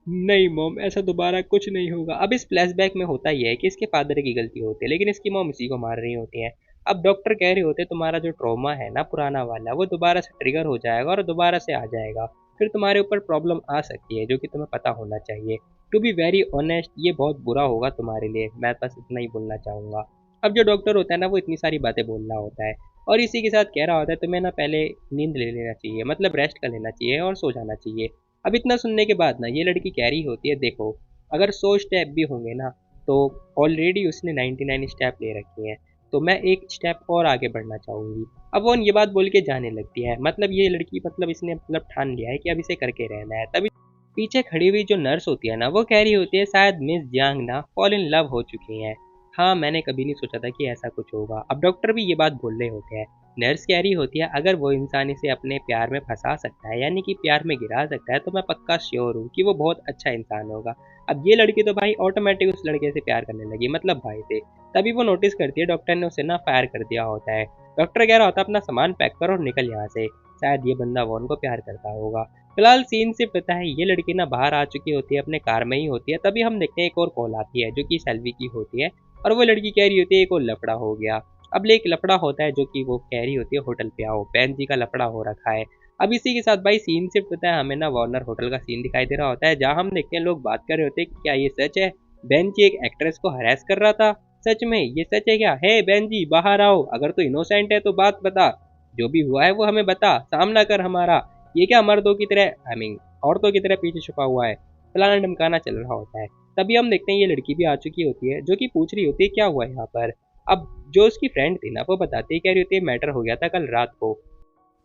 A: नहीं मॉम ऐसा दोबारा कुछ नहीं होगा। अब इस फ्लैशबैक में होता ही है कि इसके फादर की गलती होती है, लेकिन इसकी मॉम इसी को मार रही होती है। अब डॉक्टर कह रहे होते हैं तुम्हारा जो ट्रॉमा है ना पुराना वाला, वो दोबारा से ट्रिगर हो जाएगा और दोबारा से आ जाएगा, फिर तुम्हारे ऊपर प्रॉब्लम आ सकती है, जो कि तुम्हें पता होना चाहिए। टू बी वेरी ऑनेस्ट ये बहुत बुरा होगा तुम्हारे लिए, मैं बस इतना ही बोलना चाहूँगा। अब जो डॉक्टर होता है ना, वो इतनी सारी बातें बोल रहा होता है, और इसी के साथ कह रहा होता है तुम्हें ना पहले नींद ले लेना चाहिए, मतलब रेस्ट कर लेना चाहिए और सो जाना चाहिए। अब इतना सुनने के बाद ना ये लड़की कह रही होती है देखो अगर 100 स्टेप भी होंगे ना, तो ऑलरेडी उसने 99 स्टेप ले रखे हैं, तो मैं एक स्टेप और आगे बढ़ना चाहूँगी। अब वो ये बात बोल के जाने लगती है, मतलब ये लड़की मतलब इसने मतलब ठान लिया है कि अब इसे करके रहना है। तभी पीछे खड़ी हुई जो नर्स होती है ना, वो कह रही होती है शायद मिस जियांग ना फॉल इन लव हो चुकी हैं। हाँ, मैंने कभी नहीं सोचा था कि ऐसा कुछ होगा। अब डॉक्टर भी ये बात बोल रहे होते हैं। नर्स कह रही होती है अगर वो इंसान इसे अपने प्यार में फंसा सकता है, यानी कि प्यार में गिरा सकता है, तो मैं पक्का श्योर हूँ कि वो बहुत अच्छा इंसान होगा। अब ये लड़की तो भाई ऑटोमेटिक उस लड़के से प्यार करने लगी, मतलब भाई से। तभी वो नोटिस करती है डॉक्टर ने उसे ना फायर कर दिया होता है। डॉक्टर कह रहा होता है अपना सामान पैक करो और निकल यहाँ से। शायद ये बंदा वॉन को प्यार करता होगा। फिलहाल सीन से पता है ये लड़की ना बाहर आ चुकी होती है, अपने कार में ही होती है। तभी हम देखते हैं एक और कॉल आती है जो कि सेल्वी की होती है, और वो लड़की कह रही होती है एक और लफड़ा हो गया। अब एक लफड़ा होता है जो कि वो कह रही होती है होटल पे आओ, बहन जी का लफड़ा हो रखा है। अब इसी के साथ भाई सीन से पता है हमें ना वार्नर होटल का सीन दिखाई दे रहा होता है, जहाँ हम देखते हैं लोग बात कर रहे होते हैं कि क्या ये सच है, बहन जी एक एक्ट्रेस को हरास कर रहा था। सच में ये सच है क्या? है बहन जी बाहर आओ, अगर तो इनोसेंट है तो बात बता, जो भी हुआ है वो हमें बता, सामना कर हमारा। ये क्या मर्दों की तरह आई मीन औरतों की तरह पीछे छुपा हुआ है? फलाना ढमकाना चल रहा होता है। तभी हम देखते हैं ये लड़की भी आ चुकी होती है, जो कि पूछ रही होती है क्या हुआ यहाँ पर। अब जो उसकी फ्रेंड थी ना, वो बताती है, कह रही होती है मैटर हो गया था कल रात को।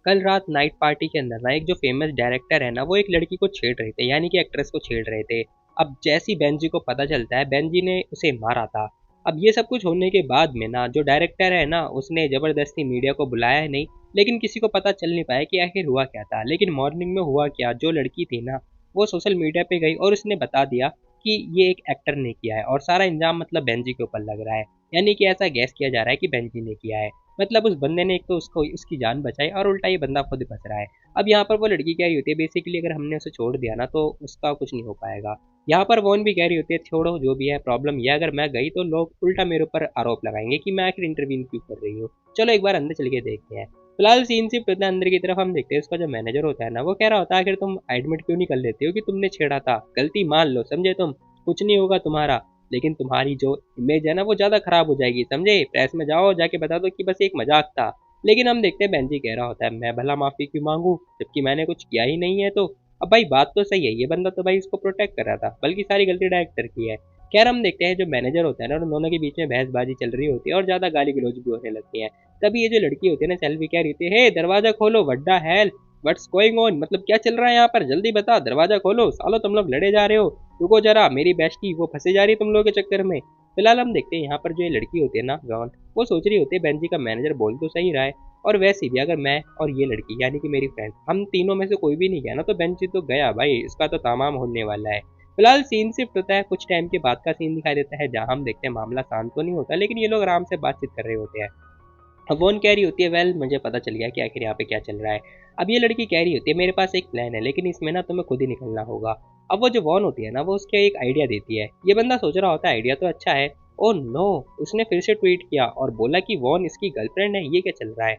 A: कल रात नाइट पार्टी के अंदर ना एक जो फेमस डायरेक्टर है ना, वो एक लड़की को छेड़ रहे थे, यानी कि एक्ट्रेस को छेड़ रहे थे। अब जैसी बेन जी को पता चलता है, बेन जी ने उसे मारा था। अब ये सब कुछ होने के बाद में ना जो डायरेक्टर है ना, उसने ज़बरदस्ती मीडिया को बुलाया है नहीं, लेकिन किसी को पता चल नहीं पाया कि आखिर हुआ क्या था। लेकिन मॉर्निंग में हुआ क्या, जो लड़की थी ना, वो सोशल मीडिया पे गई और उसने बता दिया कि ये एक एक्टर ने किया है, और सारा इल्ज़ाम मतलब बेन जी के ऊपर लग रहा है। यानी कि ऐसा गैस किया जा रहा है कि बेन जी ने किया है। मतलब उस बंदे ने एक तो उसको उसकी जान बचाई, और उल्टा ये बंदा खुद बच रहा है। अब यहाँ पर वो लड़की कह रही होती है बेसिकली अगर हमने उसे छोड़ दिया ना तो उसका कुछ नहीं हो पाएगा। यहाँ पर वॉन भी कह रही होती है छोड़ो जो भी है, प्रॉब्लम ये अगर मैं गई तो लोग उल्टा मेरे ऊपर आरोप लगाएंगे कि मैं आखिर इंटरव्यू क्यों कर रही हूँ। चलो एक बार अंदर चल के देखते हैं। फिलहाल सीन से पता अंदर की तरफ हम देखते हैं उसका जो मैनेजर होता है ना, वो कह रहा होता है आखिर तुम एडमिट क्यों नहीं कर लेते हो कि तुमने छेड़ा था, गलती मान लो, समझे तुम, कुछ नहीं होगा तुम्हारा। लेकिन तुम्हारी जो इमेज है ना वो ज़्यादा खराब हो जाएगी, समझे, प्रेस में जाओ जाके बता दो कि बस एक मजाक था। लेकिन हम देखते हैं बेंजी कह रहा होता है मैं भला माफ़ी क्यों मांगू, जबकि मैंने कुछ किया ही नहीं है। तो अब भाई बात तो सही है, ये बंदा तो भाई इसको प्रोटेक्ट कर रहा था, बल्कि सारी गलती डायरेक्टर की है। खैर हम देखते हैं जो मैनेजर होता है ना, उन दोनों के बीच में बहसबाजी चल रही होती है और ज़्यादा गाली गलौज भी होने लगती है। तभी ये जो लड़की होती है ना सेल्फी, कह रही थी हे दरवाजा खोलो, वड्डा हेल, व्हाट्स गोइंग ऑन, मतलब क्या चल रहा है यहाँ पर, जल्दी बता, दरवाजा खोलो, सालो तुम लोग लड़े जा रहे हो, रुको जरा, मेरी बेस्टी वो फंसे जा रही है तुम लोगों के चक्कर में। फिलहाल हम देखते हैं यहाँ पर जो ये लड़की होती है ना गॉन, वो सोच रही होती है बेंजी का मैनेजर बोल तो सही रहा है, और वैसे भी अगर मैं और ये लड़की यानी कि मेरी फ्रेंड, हम तीनों में से कोई भी नहीं गया ना, तो बेंजी तो गया भाई, इसका तो तमाम होने वाला है। फिलहाल सीन शिफ्ट होता है, कुछ टाइम के बाद का सीन दिखाई देता है, जहाँ हम देखते हैं मामला शांत तो नहीं होता, लेकिन ये लोग आराम से बातचीत कर रहे होते हैं। अब वो कह रही होती है वेल मुझे पता चल गया कि आखिर यहाँ पे क्या चल रहा है। अब ये लड़की कह रही होती है मेरे पास एक प्लान है, लेकिन इसमें ना तुम्हें खुद ही निकलना होगा। अब वो जो वॉन होती है ना, वो उसके एक आइडिया देती है। ये बंदा सोच रहा होता है आइडिया तो अच्छा है। ओ नो, उसने फिर से ट्वीट किया और बोला कि वॉन इसकी गर्लफ्रेंड है, ये क्या चल रहा है।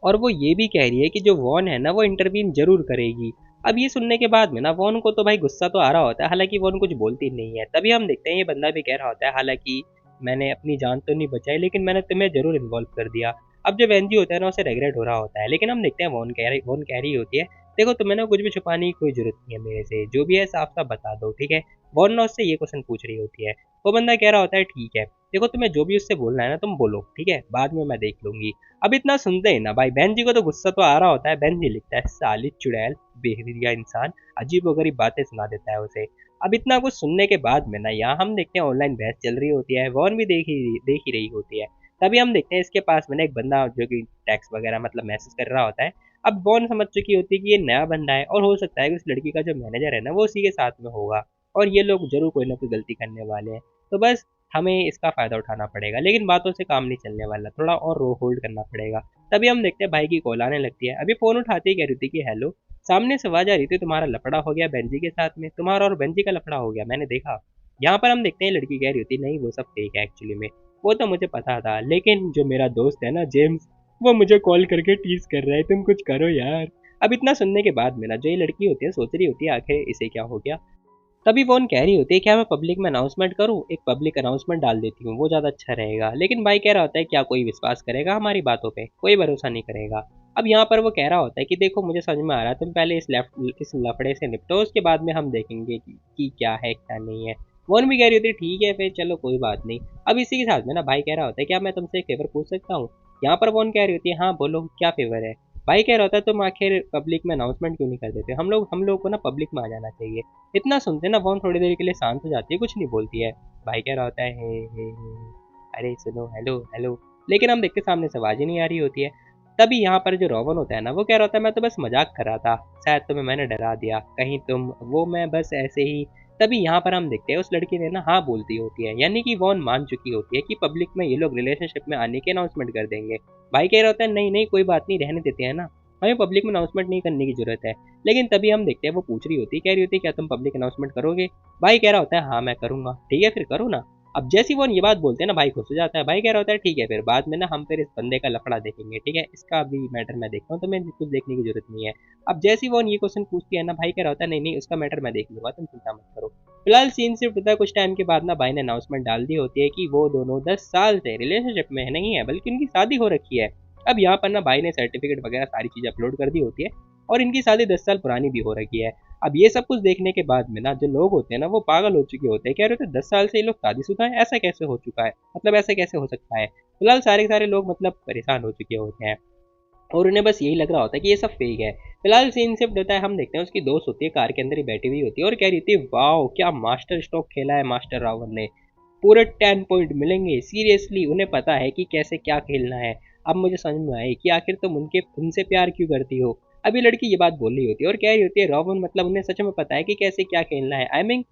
A: और वो ये भी कह रही है कि जो वॉन है ना वो इंटरवीन जरूर करेगी। अब ये सुनने के बाद में ना वॉन को तो भाई गुस्सा तो आ रहा होता है, हालांकि वॉन कुछ बोलती नहीं है। तभी हम देखते हैं ये बंदा भी कह रहा होता है हालांकि मैंने अपनी जान तो नहीं बचाई, लेकिन मैंने तुम्हें जरूर इन्वॉल्व कर दिया। अब जब एनजी होता है ना उसे रेगरेट हो रहा होता है, लेकिन हम देखते हैं वॉन कह रही होती है देखो तुम्हें ना कुछ भी छुपाने की कोई जरूरत नहीं है मेरे से, जो भी है साफ साफ बता दो, ठीक है। वॉन ना उससे ये क्वेश्चन पूछ रही होती है। वो बंदा कह रहा होता है ठीक है, देखो तुम्हें जो भी उससे बोलना है ना तुम बोलो, ठीक है, बाद में मैं देख लूंगी। अब इतना सुनते ही ना भाई बहन जी को तो गुस्सा तो आ रहा होता है। बहन जी लिखता है साली चुड़ैल बेहरिया इंसान, अजीब वगैरह बातें सुना देता है उसे। अब इतना कुछ सुनने के बाद में ना यहाँ हम देखते हैं ऑनलाइन बहस चल रही होती है, वॉन भी देख ही रही होती है। तभी हम देखते हैं इसके पास में ना एक बंदा जो कि टैक्स वगैरह मतलब मैसेज कर रहा होता है। अब वॉन समझ चुकी होती है कि ये नया बंदा है, और हो सकता है कि उस लड़की का जो मैनेजर है ना वो उसी के साथ में होगा, और ये लोग जरूर कोई ना कोई गलती करने वाले हैं। तो बस हमें इसका फ़ायदा उठाना पड़ेगा, लेकिन बातों से काम नहीं चलने वाला, थोड़ा और रो होल्ड करना पड़ेगा। तभी हम देखते हैं भाई की कॉल आने लगती है। अभी फ़ोन उठाते ही कह रही थी कि हेलो, सामने से आवाज़ आ रही थी तुम्हारा लफड़ा हो गया बेंजी के साथ में, तुम्हारा और बेंजी का लफड़ा हो गया, मैंने देखा। यहाँ पर हम देखते हैं लड़की कह रही होती नहीं वो सब फेक है एक्चुअली में, वो तो मुझे पता था, लेकिन जो मेरा दोस्त है ना जेम्स, वो मुझे कॉल करके टीज कर रहा है, तुम कुछ करो यार। अब इतना सुनने के बाद में ना जो ये लड़की होती है सोच रही होती है आखिर इसे क्या हो गया। तभी वो कह रही होती है क्या मैं पब्लिक में अनाउंसमेंट करूँ, एक पब्लिक अनाउंसमेंट डाल देती हूँ, वो ज़्यादा अच्छा रहेगा। लेकिन भाई कह रहा होता है क्या कोई विश्वास करेगा हमारी बातों पे, कोई भरोसा नहीं करेगा। अब यहाँ पर वो कह रहा होता है कि देखो मुझे समझ में आ रहा है, तुम पहले इस लफड़े से निपटो, उसके बाद में हम देखेंगे कि क्या है क्या नहीं है। वॉन भी कह रही होती है ठीक है फिर चलो कोई बात नहीं। अब इसी के साथ में ना भाई कह रहा होता है क्या मैं तुमसे एक फेवर पूछ सकता हूँ। यहाँ पर वॉन कह रही होती है हाँ बोलो क्या फेवर है। भाई कह रहा होता है तुम आखिर पब्लिक में अनाउंसमेंट क्यों नहीं कर देते, हम लोग को ना पब्लिक में आ जाना चाहिए। इतना सुनते ना वॉन थोड़ी देर के लिए शांत हो जाती है, कुछ नहीं बोलती है। भाई कह रहा होता है हे, अरे सुनो हेलो हेलो। लेकिन हम देखते सामने से आवाज ही नहीं आ रही होती है। तभी यहाँ पर जो रोवन होता है ना वो कह रहा होता है मैं तो बस मजाक कर रहा था, शायद तुम्हें मैंने डरा दिया कहीं तुम वो मैं बस ऐसे ही। तभी यहाँ पर हम देखते हैं उस लड़की ने ना हाँ बोलती होती है, यानी कि वॉन मान चुकी होती है कि पब्लिक में ये लोग रिलेशनशिप में आने की अनाउंसमेंट कर देंगे। भाई कह रहा होता है नहीं नहीं कोई बात नहीं रहने देते हैं ना, हमें पब्लिक में अनाउंसमेंट नहीं करने की जरूरत है। लेकिन तभी हम देखते हैं वो पूछ रही होती है, कह रही होती है क्या तुम पब्लिक अनाउंसमेंट करोगे। भाई कह रहा होता है हाँ मैं करूंगा, ठीक है फिर करो ना। अब जैसी वो ये बात बोलते हैं ना भाई खुश हो जाता है। भाई कह रहा होता है ठीक है फिर बाद में ना हम फिर इस बंदे का लफड़ा देखेंगे, ठीक है इसका अभी मैटर मैं देखता हूँ, तुम्हें कुछ देखने की जरूरत नहीं है। अब जैसी वो ये क्वेश्चन पूछती है ना भाई कह रहा होता है नहीं नहीं उसका मैटर मैं देख लूंगा तुम चिंता मत करो। फिलहाल सीन सिर्फ होता है कुछ टाइम के बाद ना भाई ने अनाउंसमेंट डाल दी होती है कि वो दोनों 10 साल से रिलेशनशिप में नहीं है बल्कि उनकी शादी हो रखी है। अब यहाँ पर ना भाई ने सर्टिफिकेट वगैरह सारी चीज़ अपलोड कर दी होती है और इनकी शादी 10 साल पुरानी भी हो रखी है। अब ये सब कुछ देखने के बाद में ना जो लोग होते हैं ना वो पागल हो चुके होते हैं, कह रहे होते हैं 10 साल से ये लोग शादीशुदा हैं, ऐसा कैसे हो चुका है, मतलब ऐसा कैसे हो सकता है। फिलहाल सारे के सारे लोग मतलब परेशान हो चुके होते हैं और उन्हें बस यही लग रहा होता है कि ये सब फेक है। फिलहाल सीन शिफ्ट होता है, हम देखते हैं उसकी दोस्त होती है कार के अंदर ही बैठी हुई होती है और कह रही थी वाओ क्या मास्टर स्ट्रोक खेला है मास्टर रावण ने, पूरे 10 पॉइंट मिलेंगे सीरियसली, उन्हें पता है कि कैसे क्या खेलना है। अब मुझे समझ में आए कि आखिर तुम उनसे प्यार क्यों करती हो। अभी लड़की ये बात बोल रही होती है और कह रही होती है रोवन मतलब उन्हें सच में पता है कि कैसे क्या खेलना है। आई मीन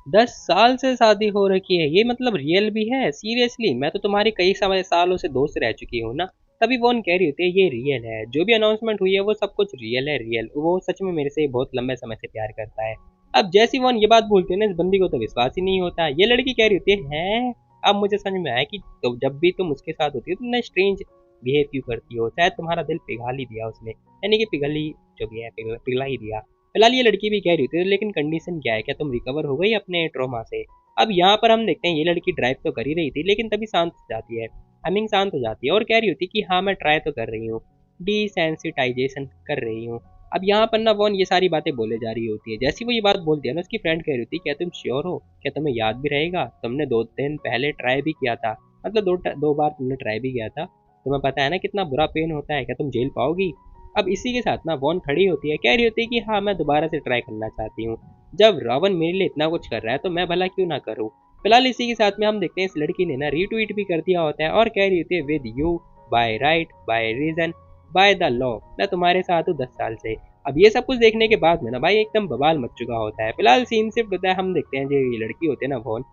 A: 10 साल से शादी हो रखी है, ये मतलब रियल भी है सीरियसली, मैं तो तुम्हारी कई सालों से दोस्त रह चुकी हूँ ना। तभी वॉन कह रही होती है ये रियल है, जो भी अनाउंसमेंट हुई है वो सब कुछ रियल है, रियल वो सच में मेरे से बहुत लंबे समय से प्यार करता है। अब जैसी वॉन ये बात बोलती है ना इस बंदी को तो विश्वास ही नहीं होता। ये लड़की कह रही होती है अब मुझे समझ में आया कि तो जब भी तुम उसके साथ होती हो तुम ना स्ट्रेंज बिहेव क्यों करती हो, शायद तुम्हारा दिल पिघल ही दिया उसने, यानी कि पिघल ही जो भी है पिघला ही दिया। फिलहाल ये लड़की भी कह रही थी लेकिन कंडीशन क्या है, क्या तुम रिकवर हो गई अपने ट्रॉमा से। अब यहाँ पर हम देखते हैं ये लड़की ड्राइव तो कर ही रही थी लेकिन तभी शांत हो जाती है, हमिंग शांत हो जाती है और कह रही होती कि हाँ मैं ट्राई तो कर रही हूँ, डिसेंसिटाइजेशन कर रही हूँ। अब यहाँ पर ना वॉन ये सारी बातें बोले जा रही होती है। जैसी वो ये बात बोलती है ना उसकी फ्रेंड कह रही होती है क्या तुम श्योर हो, क्या तुम्हें याद भी रहेगा, तुमने 2 दिन पहले ट्राई भी किया था, मतलब दो बार तुमने ट्राई भी किया था, तुम्हें पता है ना कितना बुरा पेन होता है, क्या तुम झेल पाओगी। अब इसी के साथ ना वॉन खड़ी होती है, कह रही होती है कि हाँ मैं दोबारा से ट्राई करना चाहती हूँ, जब रावण मेरे लिए इतना कुछ कर रहा है तो मैं भला क्यों ना करूँ। फिलहाल इसी के साथ में हम देखते हैं इस लड़की ने ना रीट्वीट भी कर दिया होता है और कह रही होती है with you by right by reason by the law, मैं तुम्हारे साथ हूँ 10 साल से। अब ये सब कुछ देखने के बाद में ना भाई एकदम बवाल मच चुका होता है। फिलहाल सीन शिफ्ट होता है, हम देखते हैं जो ये लड़की होती है ना वॉन,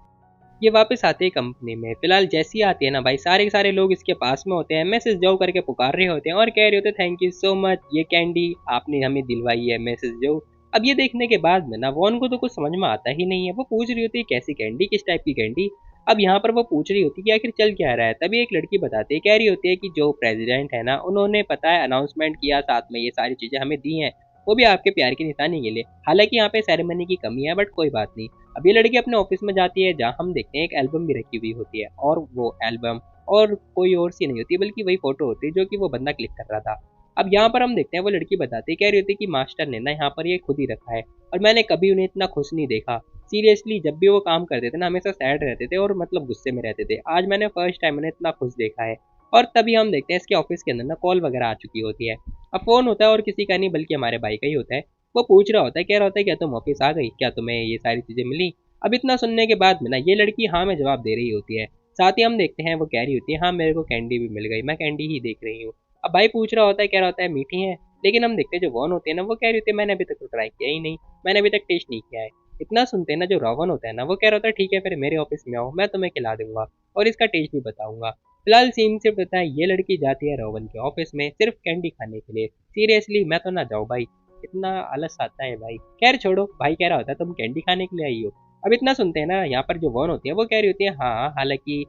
A: ये वापस आते हैं कंपनी में। फिलहाल जैसी आती है ना भाई सारे के सारे लोग इसके पास में होते हैं, मैसेज जो करके पुकार रहे होते हैं और कह रहे होते हैं थैंक यू सो मच ये कैंडी आपने हमें दिलवाई है मैसेज जो। अब ये देखने के बाद में ना वॉन को तो कुछ समझ में आता ही नहीं है, वो पूछ रही होती है कैसी कैंडी, किस टाइप की कैंडी। अब यहाँ पर वो पूछ रही होती है कि आखिर चल क्या रहा है। तभी एक लड़की बताती है, कह रही होती है कि जो प्रेसिडेंट है ना उन्होंने पता है अनाउंसमेंट किया, साथ में ये सारी चीजें हमें दी हैं, वो भी आपके प्यार की निशानी के लिए। हालांकि यहाँ पे सेरेमनी की कमी है बट कोई बात नहीं। अब ये लड़की अपने ऑफिस में जाती है जहाँ हम देखते हैं एक एल्बम भी रखी हुई होती है और वो एल्बम और कोई और सी नहीं होती बल्कि वही फोटो होती है जो कि वो बंदा क्लिक कर रहा था। अब यहाँ पर हम देखते हैं वो लड़की बताती है, कह रही होती है कि मास्टर ने ना यहाँ पर ये खुद ही रखा है और मैंने कभी उन्हें इतना खुश नहीं देखा। सीरियसली जब भी वो काम करते थे ना हमेशा सैड रहते थे और मतलब गुस्से में रहते थे, आज मैंने फर्स्ट टाइम उन्हें इतना खुश देखा है। और तभी हम देखते हैं इसके ऑफिस के अंदर ना कॉल वगैरह आ चुकी होती है। अब फोन होता है और किसी का नहीं बल्कि हमारे भाई का ही होता है। वो पूछ रहा होता है, कह रहा होता है क्या तुम ऑफिस आ गई, क्या तुम्हें ये सारी चीजें मिली। अब इतना सुनने के बाद में ना ये लड़की हाँ में जवाब दे रही होती है। साथ ही हम देखते हैं वो कह रही होती है हाँ मेरे को कैंडी भी मिल गई, मैं कैंडी ही देख रही हूँ। अब भाई पूछ रहा होता है, कह रहा होता है मीठी है। लेकिन हम देखते हैं जो वॉन होती है ना वो कह रही होती है मैंने अभी तक तो ट्राई किया ही नहीं, मैंने अभी तक टेस्ट नहीं किया है। इतना सुनते हैं ना जो रावण होता है ना वो कह रहा होता है ठीक है फिर मेरे ऑफिस में आओ, मैं तुम्हें खिला दूंगा और इसका टेस्ट भी बताऊंगा। फिलहाल सीन सिर्फ होता है ये लड़की जाती है रावण के ऑफिस में सिर्फ कैंडी खाने के लिए। सीरियसली मैं तो ना जाऊँ भाई, इतना आलस आता है भाई। खैर छोड़ो, भाई कह रहा होता है तुम कैंडी खाने के लिए आई हो। अब इतना सुनते हैं ना यहाँ पर जो वॉन होती है वो कह रही होती है हाँ हालांकि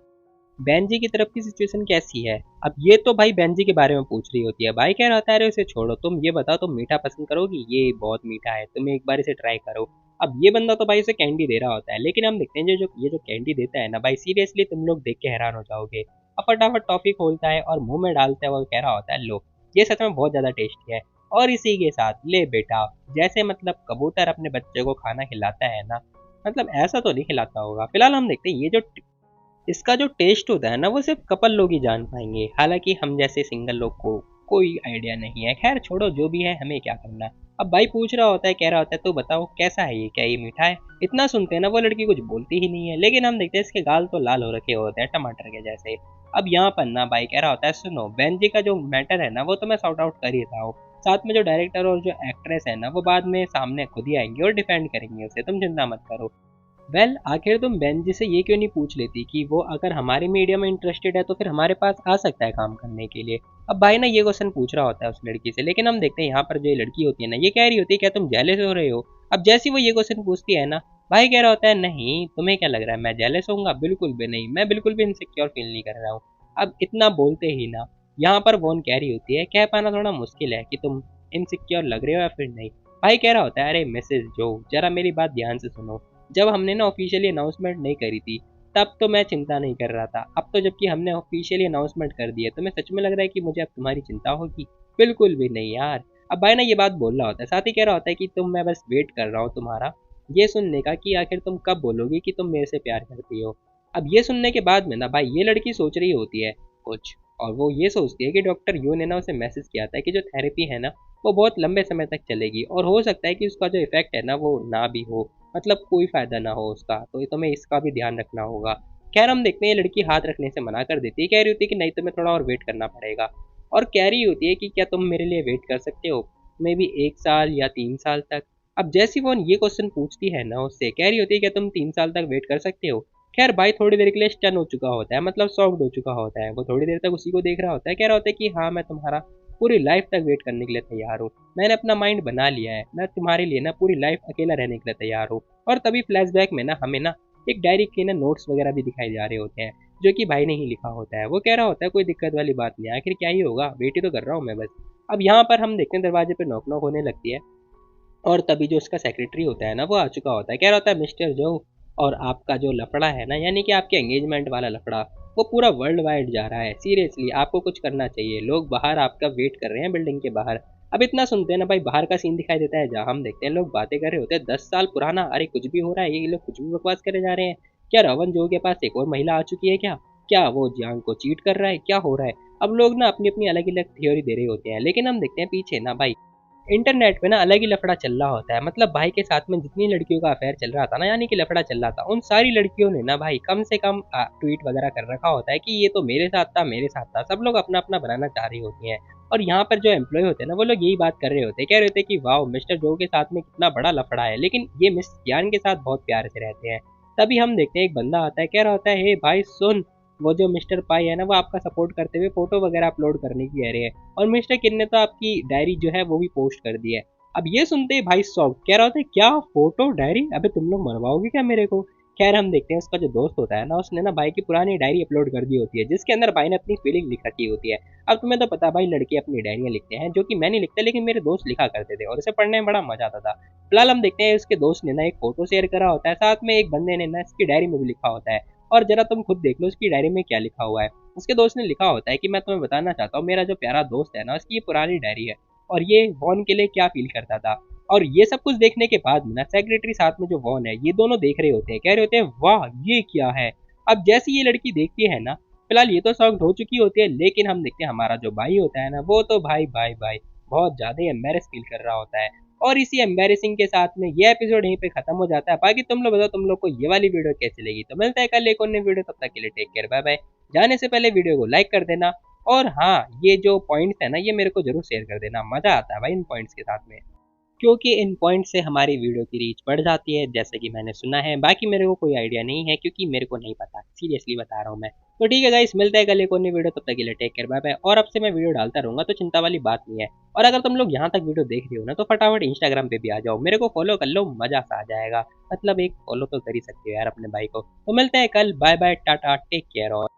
A: बेंजी की तरफ की सिचुएशन कैसी है। अब ये तो भाई बेंजी के बारे में पूछ रही होती है। भाई कह रहा होता है अरे उसे छोड़ो, तुम ये बताओ तुम मीठा पसंद करोगी, ये बहुत मीठा है तुम एक बार इसे ट्राई करो। अब ये बंदा तो भाई इसे कैंडी दे रहा होता है लेकिन हम देखते हैं जो ये जो कैंडी देता है ना भाई सीरियसली तुम लोग देख के हैरान हो जाओगे। अब फटाफट टॉफी खोलता है और मुंह में डालता है, वो कह रहा होता है लो ये सच में बहुत ज्यादा टेस्टी है। और इसी के साथ ले बेटा, जैसे मतलब कबूतर अपने बच्चे को खाना खिलाता है ना, मतलब ऐसा तो नहीं खिलाता होगा। फिलहाल हम देखते हैं ये जो इसका जो टेस्ट होता है ना वो सिर्फ कपल लोग ही जान पाएंगे, हालांकि हम जैसे सिंगल लोग को कोई आइडिया नहीं है। खैर छोड़ो, जो भी है हमें क्या करना। अब भाई पूछ रहा होता है, कह रहा होता है तो बताओ कैसा है ये, क्या ये मीठा है? इतना सुनते हैं ना वो लड़की कुछ बोलती ही नहीं है, लेकिन हम देखते हैं इसके गाल तो लाल हो रखे होते हैं टमाटर के जैसे। अब यहाँ पर ना भाई कह रहा होता है सुनो, बेन जी का जो मैटर है ना वो तो मैं सॉर्ट आउट कर ही रहा हूँ, साथ में जो डायरेक्टर और जो एक्ट्रेस है ना वो बाद में सामने खुद ही आएंगे और डिफेंड करेंगे उसे, तुम चिंता मत करो। आखिर तुम बेन जी से ये क्यों नहीं पूछ लेती कि वो अगर हमारे मीडिया में इंटरेस्टेड है तो फिर हमारे पास आ सकता है काम करने के लिए। अब भाई ना ये क्वेश्चन पूछ रहा होता है उस लड़की से, लेकिन हम देखते हैं यहाँ पर जो ये लड़की होती है ना ये कह रही होती है क्या तुम जेलस हो रहे हो? अब जैसे वो ये क्वेश्चन पूछती है ना, भाई कह रहा होता है नहीं, तुम्हें क्या लग रहा है मैं जेलस होऊंगा? बिल्कुल भी नहीं, मैं बिल्कुल भी इनसिक्योर फील नहीं कर रहा हूँ। अब इतना बोलते ही ना यहाँ पर वोन कह रही होती है, कह पाना थोड़ा मुश्किल है कि तुम इनसिक्योर लग रहे हो या फिर नहीं। भाई कह रहा होता है अरे मिसेज जो, जरा मेरी बात ध्यान से सुनो। जब हमने ना ऑफिशियली अनाउंसमेंट नहीं करी थी तब तो मैं चिंता नहीं कर रहा था, अब तो जबकि हमने ऑफिशियली अनाउंसमेंट कर दी है तो मैं सच में लग रहा है कि मुझे अब तुम्हारी चिंता होगी? बिल्कुल भी नहीं यार। अब भाई ना ये बात बोल रहा होता है, साथ ही कह रहा होता है कि तुम, मैं बस वेट कर रहा हूँ तुम्हारा ये सुनने का कि आखिर तुम कब बोलोगी कि तुम मेरे से प्यार करती हो। अब ये सुनने के बाद में ना भाई ये लड़की सोच रही होती है कुछ, और वो ये सोचती है कि डॉक्टर यू ने ना उसे मैसेज किया था कि जो थेरेपी है ना वो बहुत लंबे समय तक चलेगी और हो सकता है कि उसका जो इफेक्ट है ना वो ना भी हो, मतलब कोई फायदा ना हो उसका, तो ये तुम्हें इसका भी ध्यान रखना होगा। खैर हम देखते हैं ये लड़की हाथ रखने से मना कर देती है, कह रही होती है कि नहीं तुम्हें थोड़ा और वेट करना पड़ेगा, और कह रही होती है कि क्या तुम मेरे लिए वेट कर सकते हो मे बी 1 साल या 3 साल तक। अब जैसी वो ये क्वेश्चन पूछती है ना उससे, कह रही होती है क्या तुम 3 साल तक वेट कर सकते हो? खैर भाई थोड़ी देर के लिए स्टन हो चुका होता है, मतलब सॉफ्ट हो चुका होता है, वो थोड़ी देर तक उसी को देख रहा होता है, कह रहा होता है कि हाँ मैं तुम्हारा पूरी लाइफ तक वेट करने के लिए तैयार हूँ, मैंने अपना माइंड बना लिया है, मैं तुम्हारे लिए ना पूरी लाइफ अकेला रहने के लिए तैयार हूँ। और तभी फ्लैशबैक में ना हमें ना एक डायरी के ना नोट्स वगैरह भी दिखाई जा रहे होते हैं जो कि भाई ने ही लिखा होता है। वो कह रहा होता है कोई दिक्कत वाली बात नहीं, आखिर क्या ही होगा, वेट ही तो कर रहा हूँ मैं बस। अब यहाँ पर हम देखते हैं दरवाजे पे नॉक नॉक होने लगती है, और तभी जो उसका सेक्रेटरी होता है ना वो आ चुका होता है, कह रहा होता है मिस्टर जो, और आपका जो लफड़ा है ना यानी कि आपके एंगेजमेंट वाला लफड़ा वो पूरा वर्ल्ड वाइड जा रहा है, सीरियसली आपको कुछ करना चाहिए, लोग बाहर आपका वेट कर रहे हैं बिल्डिंग के बाहर। अब इतना सुनते हैं ना भाई बाहर का सीन दिखाई देता है जहाँ हम देखते हैं लोग बातें कर रहे होते हैं 10 साल पुराना, अरे कुछ भी हो रहा है, ये लोग कुछ भी बकवास करे जा रहे हैं। क्या रवन जो के पास एक और महिला आ चुकी है क्या? क्या वो जियांग को चीट कर रहा है? क्या हो रहा है? अब लोग ना अपनी अपनी अलग अलग थ्योरी दे रहे होते हैं, लेकिन हम देखते हैं पीछे ना भाई इंटरनेट पे ना अलग ही लफड़ा चल रहा होता है, मतलब भाई के साथ में जितनी लड़कियों का अफेयर चल रहा था ना यानी कि लफड़ा चल रहा था, उन सारी लड़कियों ने ना भाई कम से कम ट्वीट वगैरह कर रखा होता है कि ये तो मेरे साथ था मेरे साथ था, सब लोग अपना अपना बनाना चाह रही होती हैं। और यहाँ पर जो एम्प्लॉय होते हैं ना वो लोग यही बात कर रहे होते हैं, कह रहे होते हैं कि वाह मिस्टर जो के साथ में कितना बड़ा लफड़ा है, लेकिन ये मिस ज्ञान के साथ बहुत प्यार से रहते हैं। तभी हम देखते हैं एक बंदा आता है, कह रहा होता है हे भाई सुन, वो जो मिस्टर पाई है ना वो आपका सपोर्ट करते हुए फोटो वगैरह अपलोड करने की कह रहे हैं, और मिस्टर किन ने तो आपकी डायरी जो है वो भी पोस्ट कर दी है। अब ये सुनते ही भाई शॉक, कह रहा होता है क्या फोटो डायरी, अबे तुम लोग मरवाओगे क्या मेरे को? खैर हम देखते हैं उसका जो दोस्त होता है ना उसने ना भाई की पुरानी डायरी अपलोड कर दी होती है जिसके अंदर भाई ने अपनी फीलिंग लिख रखी होती है। अब तुम्हें तो पता भाई लड़के अपनी डायरियां लिखते हैं, जो कि मैं नहीं लिखता लेकिन मेरे दोस्त लिखा करते थे और इसे पढ़ने में बड़ा मजा आता था। फिलहाल हम देखते हैं उसके दोस्त ने ना एक फोटो शेयर करा होता है, साथ में एक बंदे ने ना इसकी डायरी में भी लिखा होता है, और जरा तुम खुद देख लो उसकी डायरी में क्या लिखा हुआ है। उसके दोस्त ने लिखा होता है कि मैं तुम्हें बताना चाहता हूँ मेरा जो प्यारा दोस्त है ना उसकी ये पुरानी डायरी है, और ये वॉन के लिए क्या फील करता था। और ये सब कुछ देखने के बाद में ना सेक्रेटरी साथ में जो वॉन है ये दोनों देख रहे होते हैं, कह रहे होते हैं वाह ये क्या है। अब जैसी ये लड़की देखती है ना, फिलहाल ये तो शॉक्ड हो चुकी होती है, लेकिन हम देखते हैं हमारा जो भाई होता है ना वो तो भाई भाई भाई बहुत ज्यादा एम्बेरस फील कर रहा होता है। और इसी एम्बेरसिंग के साथ में ये एपिसोड यहीं पे खत्म हो जाता है। बाकी तुम लोग बताओ तुम लोग को ये वाली वीडियो कैसी लगी, तो मिलता है कल एक और नई वीडियो, तब तक के लिए टेक केयर, बाय बाय। जाने से पहले वीडियो को लाइक कर देना, और हाँ ये जो पॉइंट्स है ना ये मेरे को जरूर शेयर कर देना, मजा आता है भाई इन पॉइंट्स के साथ में, क्योंकि इन पॉइंट से हमारी वीडियो की रीच बढ़ जाती है जैसे कि मैंने सुना है। बाकी मेरे को कोई आइडिया नहीं है क्योंकि मेरे को नहीं पता, सीरियसली बता रहा हूँ मैं। तो ठीक है गाइस, मिलता है कल एक और नई वीडियो, तब तक के लिए टेक केयर, बाय बाय। और अब से मैं वीडियो डालता रहूंगा तो चिंता वाली बात नहीं है। और अगर तुम लोग यहाँ तक वीडियो देख रहे हो ना तो फटाफट इंस्टाग्राम पे भी आ जाओ, मेरे को फॉलो कर लो, मजा सा आ जाएगा, मतलब एक फॉलो तो कर ही सकते हो यार अपने भाई को। तो मिलते हैं कल, bye bye tata take care. और